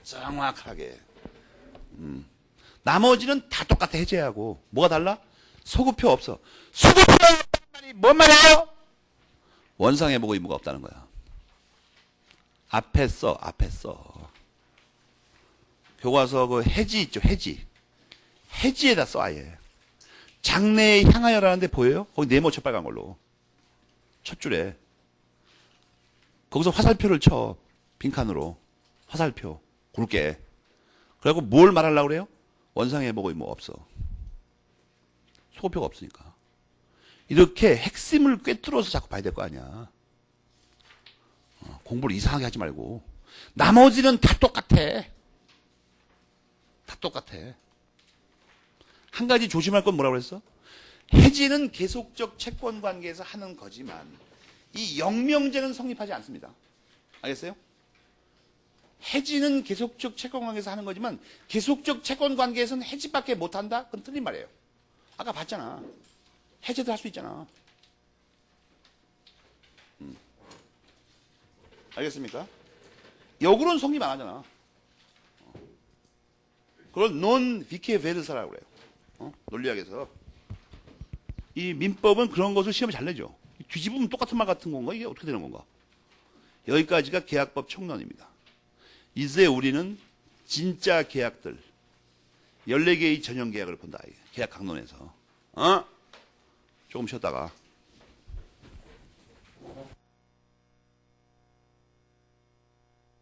정확하게. 나머지는 다 똑같아, 해제하고. 뭐가 달라? 소급표 없어. 소급표 없다는 말이 뭔 말이에요? 원상회복 의무가 없다는 거야. 앞에 써, 앞에 써. 교과서 그 해지 있죠, 해지. 해지에다 써, 아예. 장래에 향하여라는데 보여요? 거기 네모쳐 빨간 걸로. 첫 줄에. 거기서 화살표를 쳐. 빈칸으로. 화살표. 굵게. 그래갖고 뭘 말하려고 그래요? 원상회복 의무 없어. 소급표가 없으니까. 이렇게 핵심을 꿰뚫어서 자꾸 봐야 될 거 아니야. 공부를 이상하게 하지 말고. 나머지는 다 똑같아. 다 똑같아. 한 가지 조심할 건 뭐라고 그랬어? 해지는 계속적 채권 관계에서 하는 거지만 이 영명제는 성립하지 않습니다. 알겠어요? 해지는 계속적 채권 관계에서 하는 거지만 계속적 채권 관계에서는 해지밖에 못한다? 그건 틀린 말이에요. 아까 봤잖아. 해제도 할 수 있잖아. 알겠습니까? 역으로는 성립 안 하잖아. 그걸 논 비케 베르사라고 그래요. 논리학에서. 이 민법은 그런 것을 시험에 잘 내죠. 뒤집으면 똑같은 말 같은 건가? 이게 어떻게 되는 건가? 여기까지가 계약법 총론입니다. 이제 우리는 진짜 계약들 14개의 전형 계약을 본다. 계약 강론에서. 조금 쉬었다가.